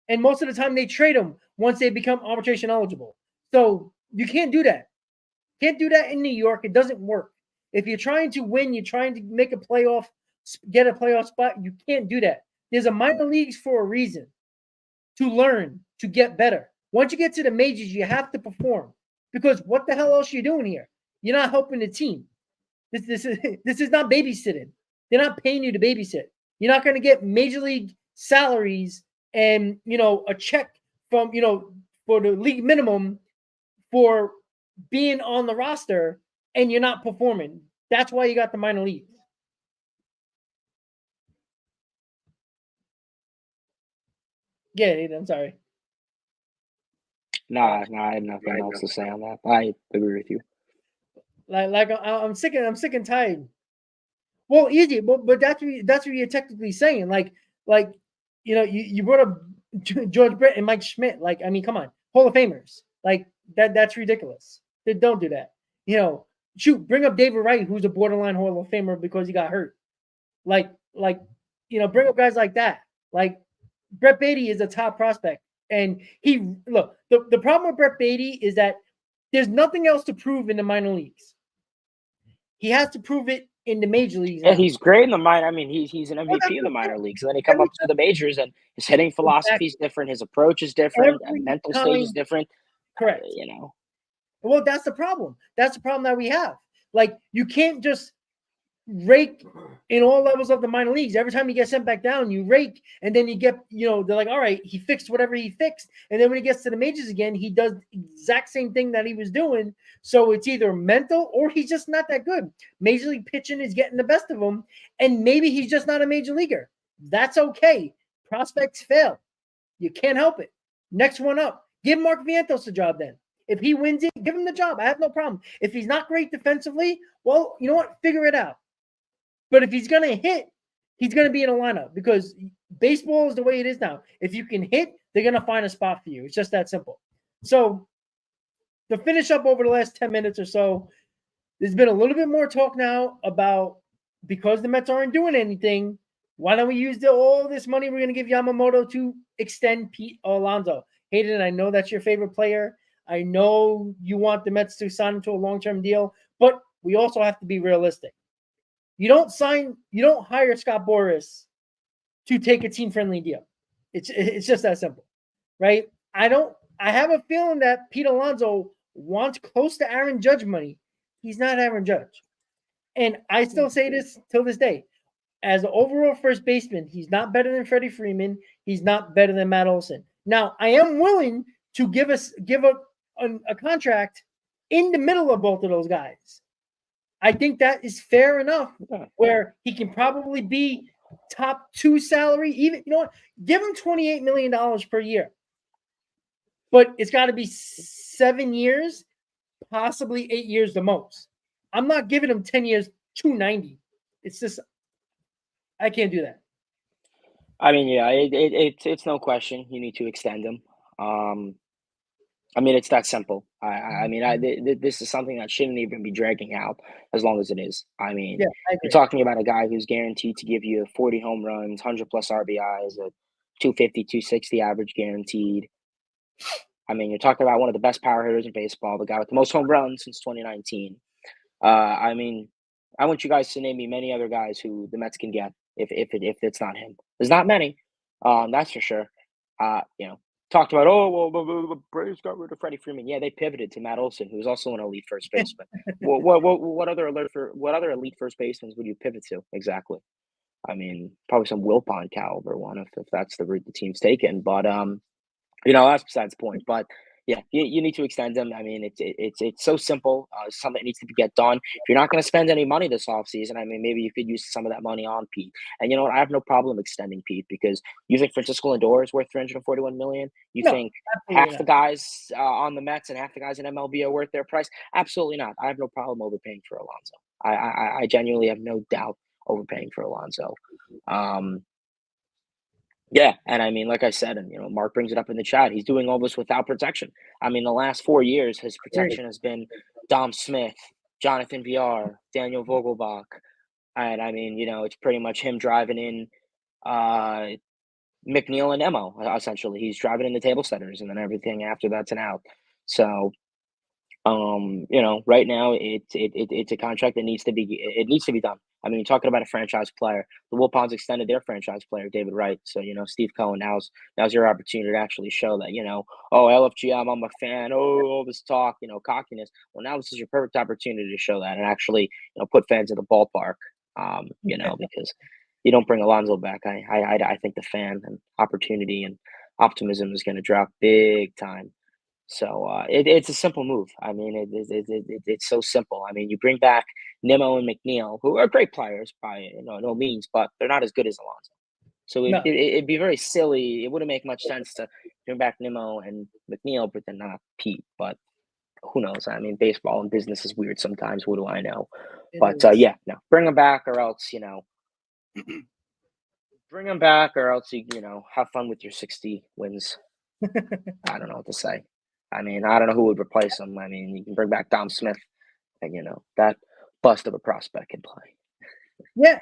And most of the time they trade them once they become arbitration eligible. So you can't do that. Can't do that in New York. It doesn't work. If you're trying to win, you're trying to make a playoff, get a playoff spot, you can't do that. There's a minor leagues for a reason, to learn, to get better. Once you get to the majors, you have to perform. Because what the hell else are you doing here? You're not helping the team. This is not babysitting. They're not paying you to babysit. You're not going to get major league salaries and a check from for the league minimum for being on the roster and you're not performing. That's why you got the minor leagues. Yeah, I'm sorry. Nah, I have nothing else to say on that. I agree with you. Like I'm sick and tired. Well, easy, but that's what you're technically saying. Like you brought up George Brett and Mike Schmidt. Like, I mean, come on, Hall of Famers. Like that's ridiculous. They don't do that. Bring up David Wright, who's a borderline Hall of Famer because he got hurt. Like bring up guys like that. Like Brett Beatty is a top prospect, and the problem with Brett Beatty is that there's nothing else to prove in the minor leagues. He has to prove it in the major leagues. Yeah, he's great in the minor. I mean, he's an MVP in the minor leagues. And then he come up to the majors, and his hitting philosophy is different. His approach is different. Mental stage is different. Correct. Well, that's the problem. That's the problem that we have. Like, you can't just rake in all levels of the minor leagues. Every time you get sent back down, you rake, and then you get, they're like, all right, he fixed whatever he fixed. And then when he gets to the majors again, he does the exact same thing that he was doing. So it's either mental or he's just not that good. Major league pitching is getting the best of him, and maybe he's just not a major leaguer. That's okay. Prospects fail. You can't help it. Next one up. Give Mark Vientos the job then. If he wins it, give him the job. I have no problem. If he's not great defensively, well, you know what? Figure it out. But if he's going to hit, he's going to be in a lineup because baseball is the way it is now. If you can hit, they're going to find a spot for you. It's just that simple. So to finish up over the last 10 minutes or so, there's been a little bit more talk now about because the Mets aren't doing anything, why don't we use all this money we're going to give Yamamoto to extend Pete Alonso? Hayden, I know that's your favorite player. I know you want the Mets to sign him to a long-term deal, but we also have to be realistic. You don't hire Scott Boras to take a team-friendly deal. It's just that simple, right? I have a feeling that Pete Alonso wants close to Aaron Judge money. He's not Aaron Judge. And I still say this till this day. As an overall first baseman, he's not better than Freddie Freeman. He's not better than Matt Olson. Now, I am willing to give a contract in the middle of both of those guys. I think that is fair enough where he can probably be top 2 salary. Even, give him $28 million per year. But it's got to be 7 years, possibly 8 years the most. I'm not giving him 10 years, $290. It's just, I can't do that. I mean, yeah, it's no question. You need to extend him. I mean, it's that simple. This is something that shouldn't even be dragging out as long as it is. I mean, you're talking about a guy who's guaranteed to give you 40 home runs, 100-plus RBIs, a 250, 260 average guaranteed. I mean, you're talking about one of the best power hitters in baseball, the guy with the most home runs since 2019. I mean, I want you guys to name me many other guys who the Mets can get if it's not him. There's not many, that's for sure. Talked about, the Braves got rid of Freddie Freeman. Yeah, they pivoted to Matt Olson, who's also an elite first baseman. What other elite first basemen would you pivot to exactly? I mean, probably some Wilpon caliber one if that's the route the team's taken. But that's besides the point. But Yeah, you need to extend him. I mean, it's so simple. Something that needs to get done. If you're not going to spend any money this offseason, I mean, maybe you could use some of that money on Pete. And you know what? I have no problem extending Pete because you think Francisco Lindor is worth 341 million. You No, think absolutely half the not. guys on the Mets and half the guys in MLB are worth their price? Absolutely not. I have no problem overpaying for Alonso. I genuinely have no doubt overpaying for Alonso. Um, yeah, and I mean, like I said, and Mark brings it up in the chat. He's doing all this without protection. I mean, the last 4 years, his Great. protection has been Dom Smith, Jonathan VR, Daniel Vogelbach, and I mean, it's pretty much him driving in uh, McNeil and Emo. Essentially, he's driving in the table setters, and then everything after that's an out. So right now it's a contract that needs to be done. I mean, talking about a franchise player, the Wilpons extended their franchise player, David Wright. So, Steve Cohen, now's your opportunity to actually show that, oh, LFGM, I'm a fan, oh, all this talk, cockiness. Well, now this is your perfect opportunity to show that and actually, put fans in the ballpark, because you don't bring Alonso back. I think the fan and opportunity and optimism is going to drop big time. So it's a simple move. I mean, it's so simple. I mean, you bring back Nimmo and McNeil, who are great players by no means, but they're not as good as Alonso. So No, it'd be very silly. It wouldn't make much sense to bring back Nimmo and McNeil, but then not Pete. But who knows? I mean, baseball and business is weird sometimes. What do I know? it But is. yeah, no, bring them back, or else bring them back, or else you have fun with your 60 wins. I don't know what to say. I mean, I don't know who would replace him. I mean, you can bring back Dom Smith, and that bust of a prospect can play. Yeah.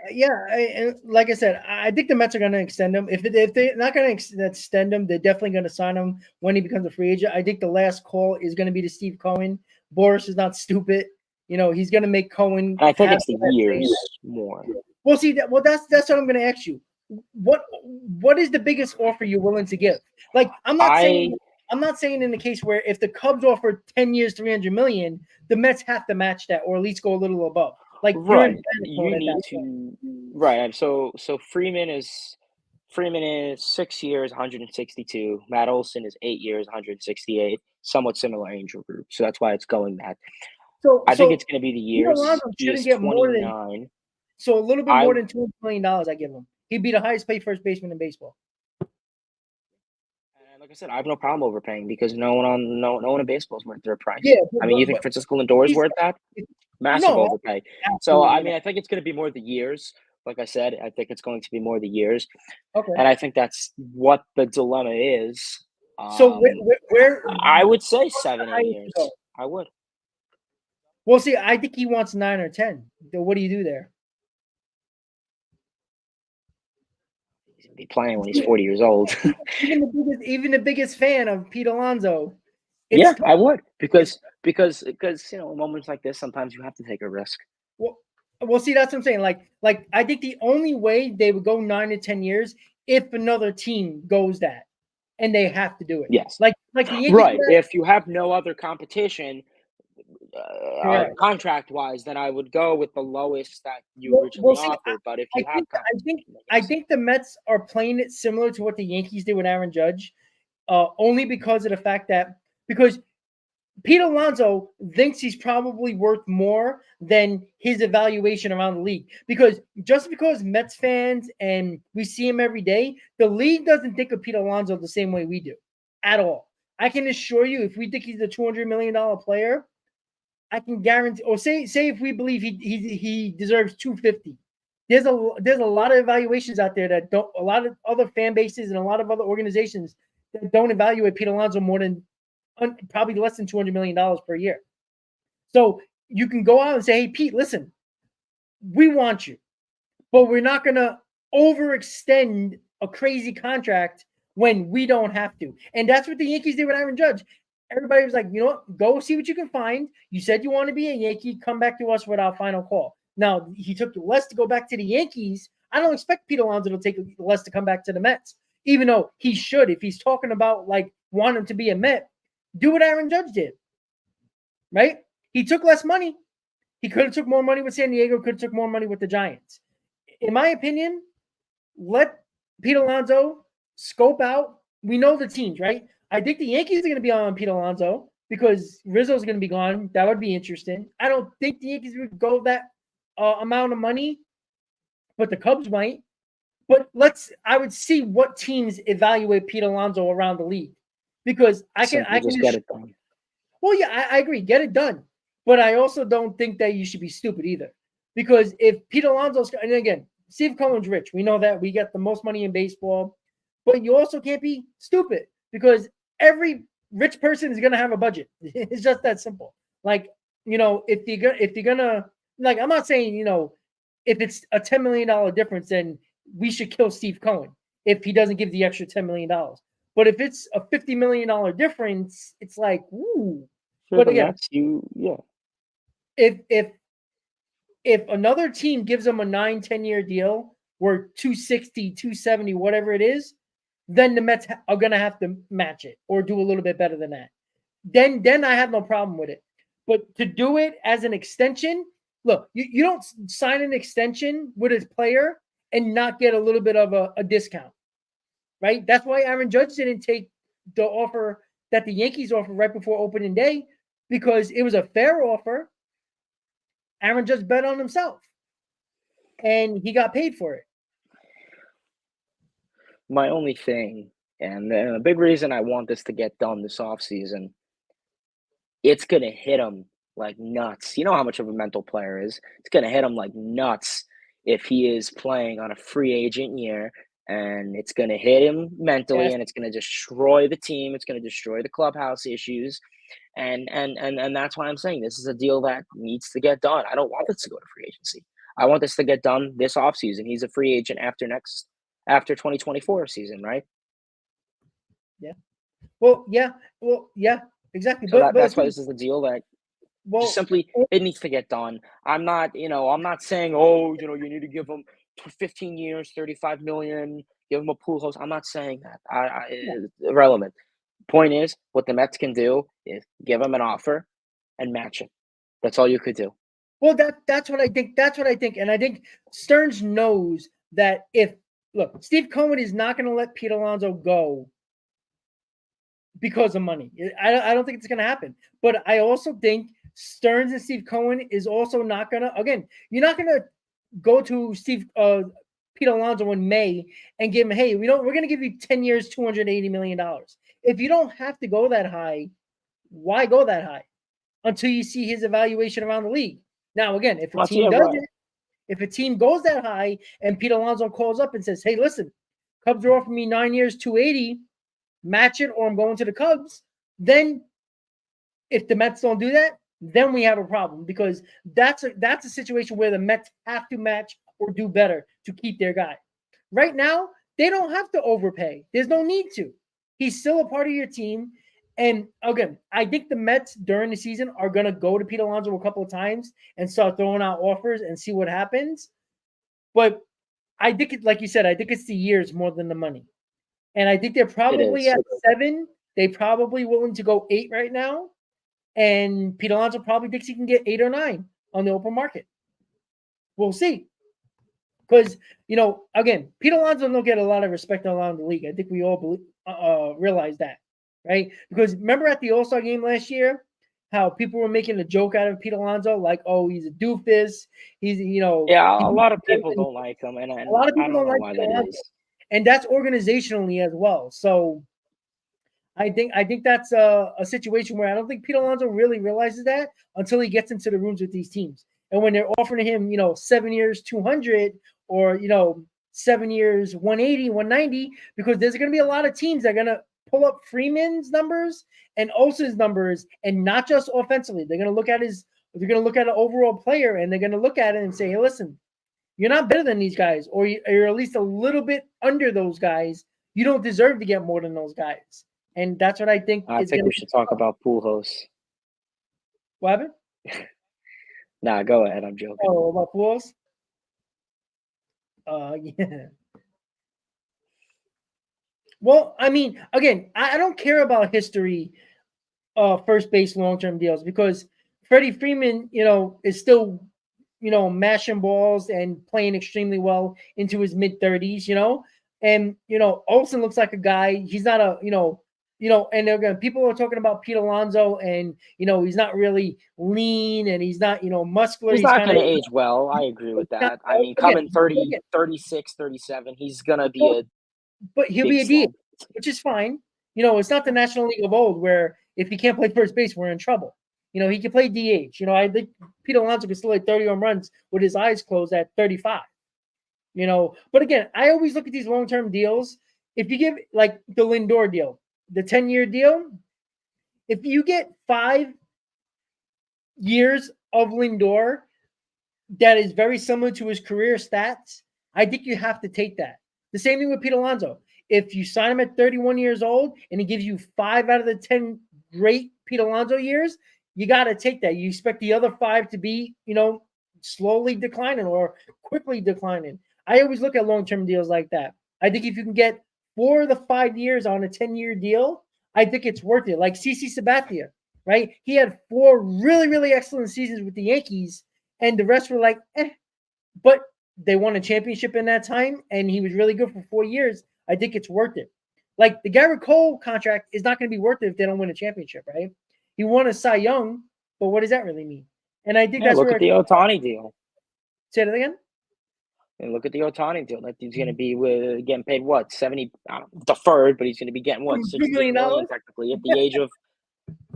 And like I said, I think the Mets are going to extend him. If they're not going to extend him, they're definitely going to sign him when he becomes a free agent. I think the last call is going to be to Steve Cohen. Boris is not stupid. He's going to make Cohen. And I think have it's the that years say. more. Well, see that. Well, that's what I'm going to ask you. What is the biggest offer you're willing to give? Like, I'm not saying in the case where if the Cubs offer 10 years, 300 million, the Mets have to match that or at least go a little above. Like you're in Right. panic mode You at need that point. to right. So Freeman is 6 years, 162. Matt Olson is 8 years, 168. Somewhat similar angel group. So that's why it's going that. I think it's So going to be the Pete years. Alonso He shouldn't is get more than 29. a little bit I more than $200 million. I give him. He'd be the highest paid first baseman in baseball. And like I said, I have no problem overpaying because no one in baseball is worth their price. Yeah, I mean, you think but Francisco Lindor is he's worth that? Massive no, overpay. So I absolutely mean, not. I think it's going to be more the years. Like I said, I think it's going to be more the years, Okay. and I think that's what the dilemma is. So where I would say what's the 7, 8 highest to go? years. I would. Well, see, I think he wants 9 or 10. What do you do there? He's going to be playing when he's 40 years old. Even the biggest fan of Pete Alonso, it's Yeah, tough. I would It's because in moments like this, sometimes you have to take a risk. well, see, that's what I'm saying. Like I think the only way they would go 9 to 10 years if another team goes that, and they have to do it. Yes, Like the Yankees. right. If you have no other competition, Correct. contract wise, then I would go with the lowest that you Well, originally see, offered. But if I you have think competition, I yes. think the Mets are playing it similar to what the Yankees did with Aaron Judge, only because of the fact that because Pete Alonso thinks he's probably worth more than his evaluation around the league. Because just because Mets fans and we see him every day, the league doesn't think of Pete Alonso the same way we do at all. I can assure you, if we think he's a $200 million player, I can guarantee, or say if we believe he deserves 250. There's a lot of evaluations out there that don't, a lot of other fan bases and a lot of other organizations that don't evaluate Pete Alonso more than probably less than $200 million per year. So you can go out and say, hey, Pete, listen, we want you, but we're not going to overextend a crazy contract when we don't have to. And that's what the Yankees did with Aaron Judge. Everybody was like, you know what? Go see what you can find. You said you want to be a Yankee. Come back to us with our final call. Now, he took less to go back to the Yankees. I don't expect Pete Alonso to take less to come back to the Mets, even though he should. If he's talking about like wanting to be a Met, do what Aaron Judge did, right? He took less money. He could have took more money with San Diego, could have took more money with the Giants. In my opinion, let Pete Alonso scope out. We know the teams, right? I think the Yankees are going to be on Pete Alonso because Rizzo's going to be gone. That would be interesting. I don't think the Yankees would go that amount of money, but the Cubs might. But I would see what teams evaluate Pete Alonso around the league because I can just get it done. Well, yeah, I agree. Get it done. But I also don't think that you should be stupid either. Because if Pete Alonso's, and again, Steve Cohen's rich. We know that. We get the most money in baseball. But you also can't be stupid because every rich person is going to have a budget. It's just that simple. Like, if you're going to, like, I'm not saying, if it's a $10 million difference, then we should kill Steve Cohen if he doesn't give the extra $10 million. But if it's a $50 million difference, it's like, ooh. But again, if another team gives them a 9-10 year deal worth 260, 270, whatever it is, then the Mets are gonna have to match it or do a little bit better than that. Then I have no problem with it. But to do it as an extension, look, you don't sign an extension with a player and not get a little bit of a discount, right? That's why Aaron Judge didn't take the offer that the Yankees offered right before opening day because it was a fair offer. Aaron Judge bet on himself, and he got paid for it. My only thing, and the big reason I want this to get done this offseason, it's going to hit him like nuts. You know how much of a mental player is. It's going to hit him like nuts if he is playing on a free agent year, and it's going to hit him mentally, and it's going to destroy the team. It's going to destroy the clubhouse issues. And that's why I'm saying this is a deal that needs to get done. I don't want this to go to free agency. I want this to get done this offseason. He's a free agent after 2024 season, right? Yeah. Well, yeah. Exactly. So that's why this is a deal that just simply it needs to get done. I'm not saying, you need to give him 15 years, 35 million, give him a pool host. I'm not saying that. It's irrelevant. Point is, what the Mets can do is give him an offer and match it. That's all you could do. Well, that's what I think. And I think Stearns knows that Steve Cohen is not going to let Pete Alonso go because of money. I don't think it's going to happen. But I also think Stearns and Steve Cohen is also not going to, again, you're not going to go to Pete Alonso in May and give him, hey, we're going to give you 10 years, $280 million. If you don't have to go that high, why go that high until you see his evaluation around the league? Now, again, if a team does it, if a team goes that high and Pete Alonso calls up and says, hey, listen, Cubs are offering me 9 years, 280, match it or I'm going to the Cubs, then if the Mets don't do that, then we have a problem because that's a situation where the Mets have to match or do better to keep their guy. Right now, they don't have to overpay. There's no need to. He's still a part of your team. And again, I think the Mets during the season are going to go to Pete Alonso a couple of times and start throwing out offers and see what happens. But I think, like you said, I think it's the years more than the money. And I think they're probably at 7. They're probably willing to go 8 right now. And Pete Alonso probably thinks he can get 8 or 9 on the open market. We'll see. Because, again, Pete Alonso don't get a lot of respect around the league. I think we all realize that, right? Because remember at the All-Star game last year, how people were making a joke out of Pete Alonso, like, oh, he's a doofus. He's, Yeah, a lot of people don't like him. And a lot of people don't like why that is. And that's organizationally as well. So I think that's a situation where I don't think Pete Alonso really realizes that until he gets into the rooms with these teams. And when they're offering him, 7 years, 200 or, 7 years, 180, 190, because there's going to be a lot of teams that are going to pull up Freeman's numbers and Osa's numbers and not just offensively. They're going to look at an overall player and they're going to look at it and say, hey, listen, you're not better than these guys, or you're at least a little bit under those guys. You don't deserve to get more than those guys. And that's what I think. I think we should talk about pool hosts. What happened? Nah, go ahead. I'm joking. Oh, about pool hosts? Yeah. Well, I mean, again, I don't care about history, first base long-term deals because Freddie Freeman, is still, mashing balls and playing extremely well into his mid-30s, and, Olsen looks like a guy. He's not and again, people are talking about Pete Alonso, and he's not really lean, and he's not muscular. He's He's not kind going of to age well. I agree with that. I mean, again, coming 30, 36, 37, he's going to be well, a but he'll big be a DH, slump. which is fine. It's not the National League of old where if he can't play first base, we're in trouble. He can play DH. I think Pete Alonso can still hit 30 home runs with his eyes closed at 35. But again, I always look at these long-term deals. If you give like the Lindor deal, the 10-year deal, if you get 5 years of Lindor that is very similar to his career stats, I think you have to take that. The same thing with Pete Alonso. If you sign him at 31 years old and he gives you 5 out of the 10 great Pete Alonso years, you got to take that. You expect the other 5 to be, slowly declining or quickly declining. I always look at long-term deals like that. I think if you can get 4 of the 5 years on a 10-year deal, I think it's worth it. Like CC Sabathia, right? He had 4 really, really excellent seasons with the Yankees, and the rest were like, but they won a championship in that time, and he was really good for 4 years. I think it's worth it. Like the Garrett Cole contract is not going to be worth it if they don't win a championship, right? He won a Cy Young, but what does that really mean? And I think that's look where at the Ohtani deal. Say that again. And look at the Otani deal. That he's going to be getting paid what 70 deferred, but he's going to be getting what $60 million technically at the age of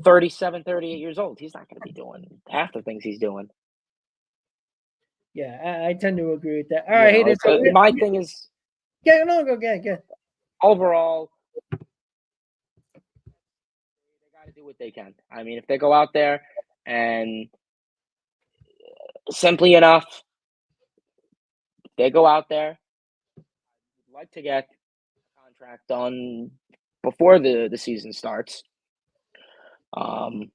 37, 38 years old. He's not going to be doing half the things he's doing. Yeah, I tend to agree with that. All right, my thing is, go ahead. Overall, they got to do what they can. I mean, if they go out there and simply enough, they go out there, I'd like to get a contract done before the season starts. Because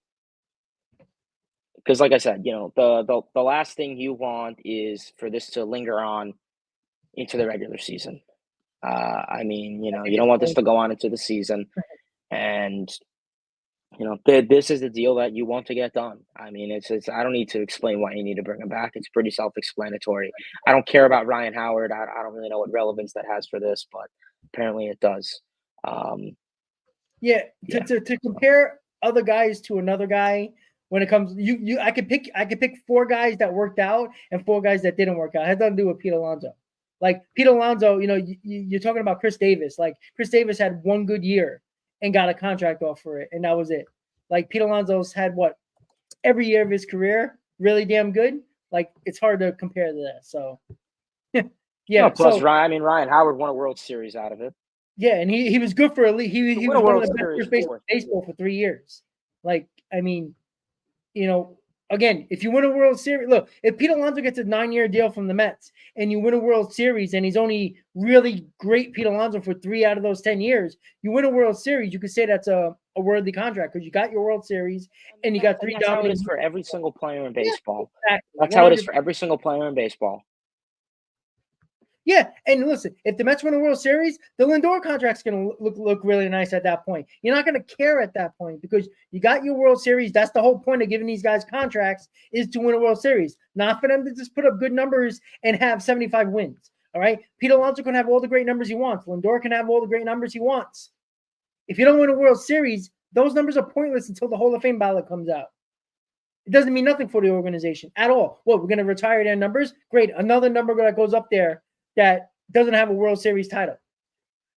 like I said, the last thing you want is for this to linger on into the regular season. I mean, you don't want this to go on into the season, and this is the deal that you want to get done. I mean, it's I don't need to explain why you need to bring him back. It's pretty self-explanatory. I don't care about Ryan Howard. I don't really know what relevance that has for this, but apparently it does. To compare other guys to another guy when it comes, I could pick 4 guys that worked out and 4 guys that didn't work out. It has nothing to do with Pete Alonso. Like Pete Alonso, you're talking about Chris Davis. Like Chris Davis had 1 good year and got a contract off for it, and that was it. Like Pete Alonso's had every year of his career really damn good. Like it's hard to compare to that. So yeah. Plus Ryan Howard won a World Series out of it. Yeah, and he was good for a league. He was one of the best baseball for 3 years. Like, I mean, again, if you win a World Series, look, if Pete Alonso gets a 9-year deal from the Mets and you win a World Series and he's only really great Pete Alonso for 3 out of those 10 years, you win a World Series, you could say that's a worthy contract because you got your World Series and you got 3 dominant. That's how it is for every single player in baseball. Yeah, exactly. That's 100%. How it is for every single player in baseball. Yeah, and listen, if the Mets win a World Series, the Lindor contract's going to look really nice at that point. You're not going to care at that point because you got your World Series. That's the whole point of giving these guys contracts is to win a World Series, not for them to just put up good numbers and have 75 wins. All right, Pete Alonso can have all the great numbers he wants. Lindor can have all the great numbers he wants. If you don't win a World Series, those numbers are pointless until the Hall of Fame ballot comes out. It doesn't mean nothing for the organization at all. What, we're going to retire their numbers? Great, another number that goes up there that doesn't have a World Series title.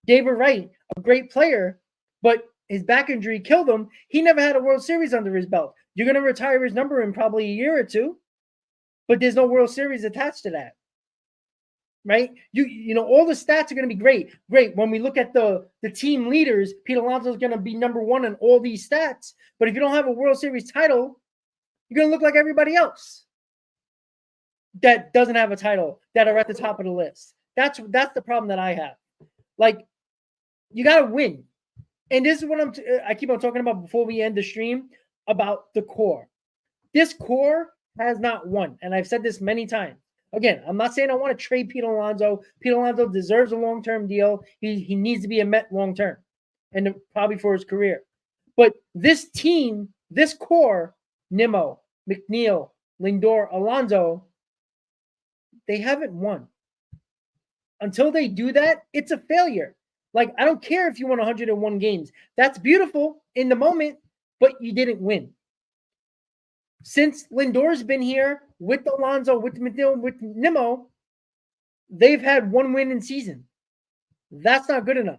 David Wright, a great player, but his back injury killed him. He never had a World Series under his belt. You're going to retire his number in probably a year or 2, but there's no World Series attached to that, right? All the stats are going to be great. Great. When we look at the team leaders, Pete Alonso is going to be number 1 in all these stats, but if you don't have a World Series title, you're going to look like everybody else that doesn't have a title that are at the top of the list. That's the problem that I have. Like, you got to win. And this is what I keep on talking about before we end the stream about the core. This core has not won. And I've said this many times. Again, I'm not saying I want to trade Pete Alonso. Pete Alonso deserves a long-term deal. He needs to be a Met long-term and probably for his career. But this team, this core, Nimmo, McNeil, Lindor, Alonso, they haven't won. Until they do that, it's a failure. Like, I don't care if you won 101 games. That's beautiful in the moment, but you didn't win. Since Lindor's been here with Alonso, with McNeil, with Nimmo, they've had one win in season. That's not good enough.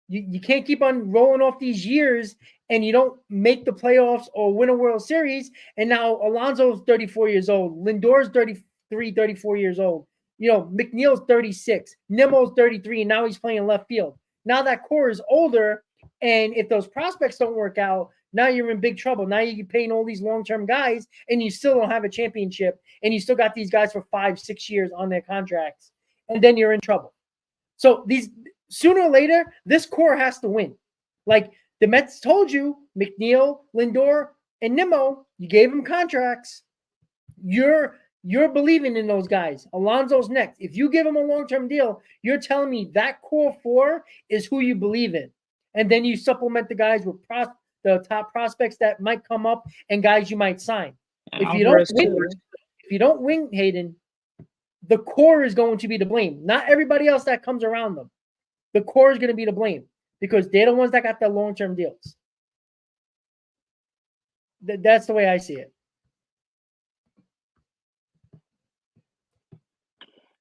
You can't keep on rolling off these years and you don't make the playoffs or win a World Series. And now Alonso's 34 years old. Lindor's 33, 34 years old. McNeil's 36. Nimmo's 33, and now he's playing left field. Now that core is older, and if those prospects don't work out, now you're in big trouble. Now you're paying all these long-term guys, and you still don't have a championship, and you still got these guys for 5-6 years on their contracts, and then you're in trouble. So sooner or later, this core has to win. Like the Mets told you, McNeil, Lindor, and Nimmo, you gave them contracts. You're believing in those guys. Alonso's next. If you give him a long-term deal, you're telling me that core four is who you believe in. And then you supplement the guys with the top prospects that might come up and guys you might sign. If you don't win, Hayden, the core is going to be to blame. Not everybody else that comes around them. The core is going to be to blame because they're the ones that got the long-term deals. That's the way I see it.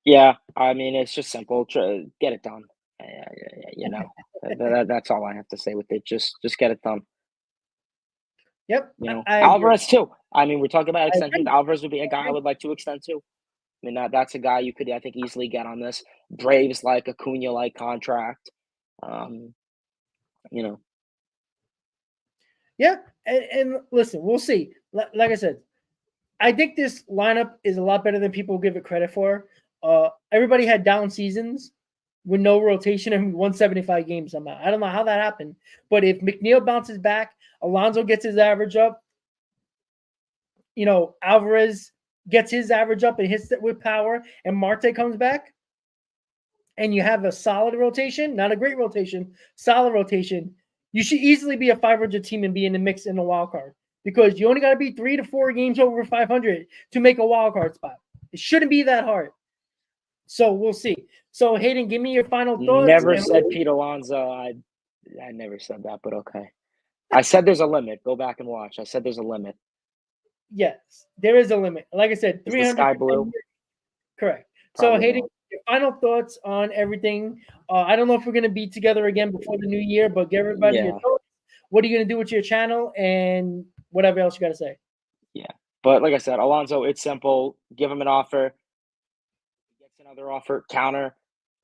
Yeah, I mean, it's just simple. Get it done. That's all I have to say with it. Just get it done. Yep. Alvarez too. I mean, we're talking about extensions. Alvarez would be a guy I would like to extend to. I mean, that's a guy you could, I think, easily get on this. Braves like Acuna-like contract. Yeah, and listen, we'll see. Like I said, I think this lineup is a lot better than people give it credit for. Everybody had down seasons with no rotation and 175 games somehow. I don't know how that happened, but if McNeil bounces back, Alonso gets his average up, Alvarez gets his average up and hits it with power, and Marte comes back, and you have a solid rotation, not a great rotation, solid rotation, you should easily be a 500 team and be in the mix in the wild card because you only got to be 3 to 4 games over 500 to make a wild card spot. It shouldn't be that hard. So we'll see. So Hayden, give me your final thoughts. Never said Pete Alonso. I never said that, but okay. I said there's a limit. Go back and watch. I said there's a limit. Yes, there is a limit. Like I said, 300. Is the sky blue? Correct. Probably so Hayden, not. your final thoughts on everything. I don't know if we're going to be together again before the new year, but give everybody your thoughts. What are you going to do with your channel and whatever else you got to say? Yeah. But like I said, Alonso, it's simple. Give him an offer. He gets another offer, counter.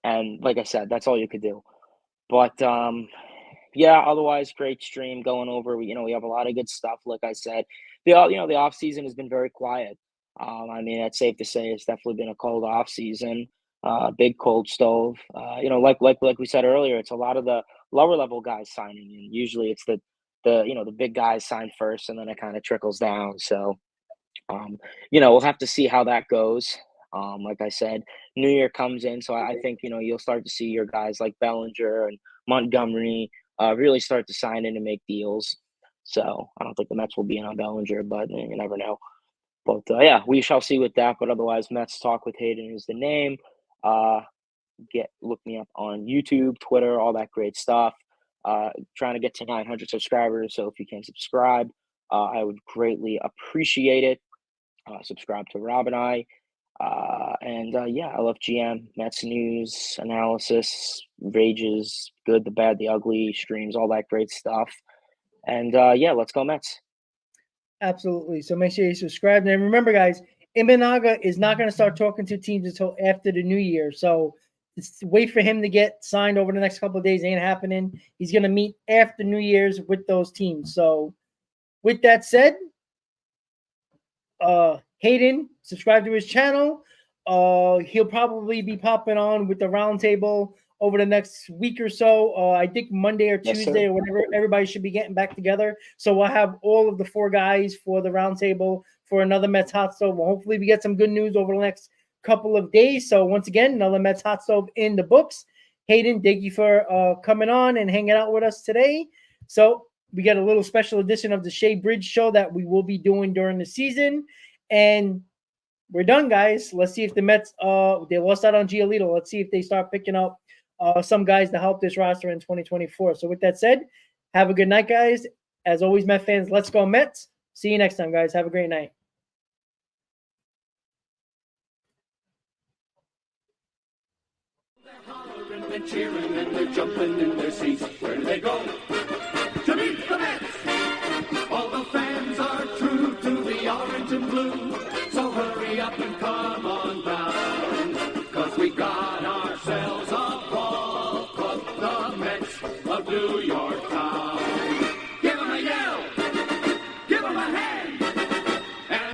And like I said, that's all you could do. But yeah, otherwise, great stream going over. We have a lot of good stuff. Like I said, the off season has been very quiet. I mean, it's safe to say it's definitely been a cold off season. Big cold stove. Like we said earlier, it's a lot of the lower level guys signing, and usually it's the big guys sign first, and then it kind of trickles down. So, we'll have to see how that goes. Like I said, New Year comes in, so I think you'll start to see your guys like Bellinger and Montgomery really start to sign in and make deals. So I don't think the Mets will be in on Bellinger, but you never know. But yeah, we shall see with that. But otherwise, Mets Talk with Hayden is the name. Look me up on YouTube, Twitter, all that great stuff. Trying to get to 900 subscribers, so if you can subscribe, I would greatly appreciate it. Subscribe to Rob and I. Yeah, I love GM, Mets news, analysis, rages, good, the bad, the ugly, streams, all that great stuff. And yeah, let's go Mets. Absolutely. So make sure you subscribe. And remember, guys, Imanaga is not going to start talking to teams until after the new year. So wait for him to get signed over the next couple of days. Ain't happening. He's going to meet after New Year's with those teams. So with that said, Hayden, subscribe to his channel. He'll probably be popping on with the roundtable over the next week or so. I think Monday or Tuesday or whatever. Everybody should be getting back together. So we'll have all of the 4 guys for the roundtable for another Mets Hot Stove. Well, hopefully we get some good news over the next couple of days. So once again, another Mets Hot Stove in the books. Hayden, thank you for coming on and hanging out with us today. So we got a little special edition of the Shea Bridge show that we will be doing during the season. And we're done, guys. Let's see if the Mets they lost out on Giolito. Let's see if they start picking up some guys to help this roster in 2024. So with that said, have a good night, guys. As always, Met fans, let's go Mets. See you next time, guys. Have a great night. They're cheering and they're jumping in their seats. Where do they go? To meet the Mets. All the fans are true to the orange and blue. So hurry up and come.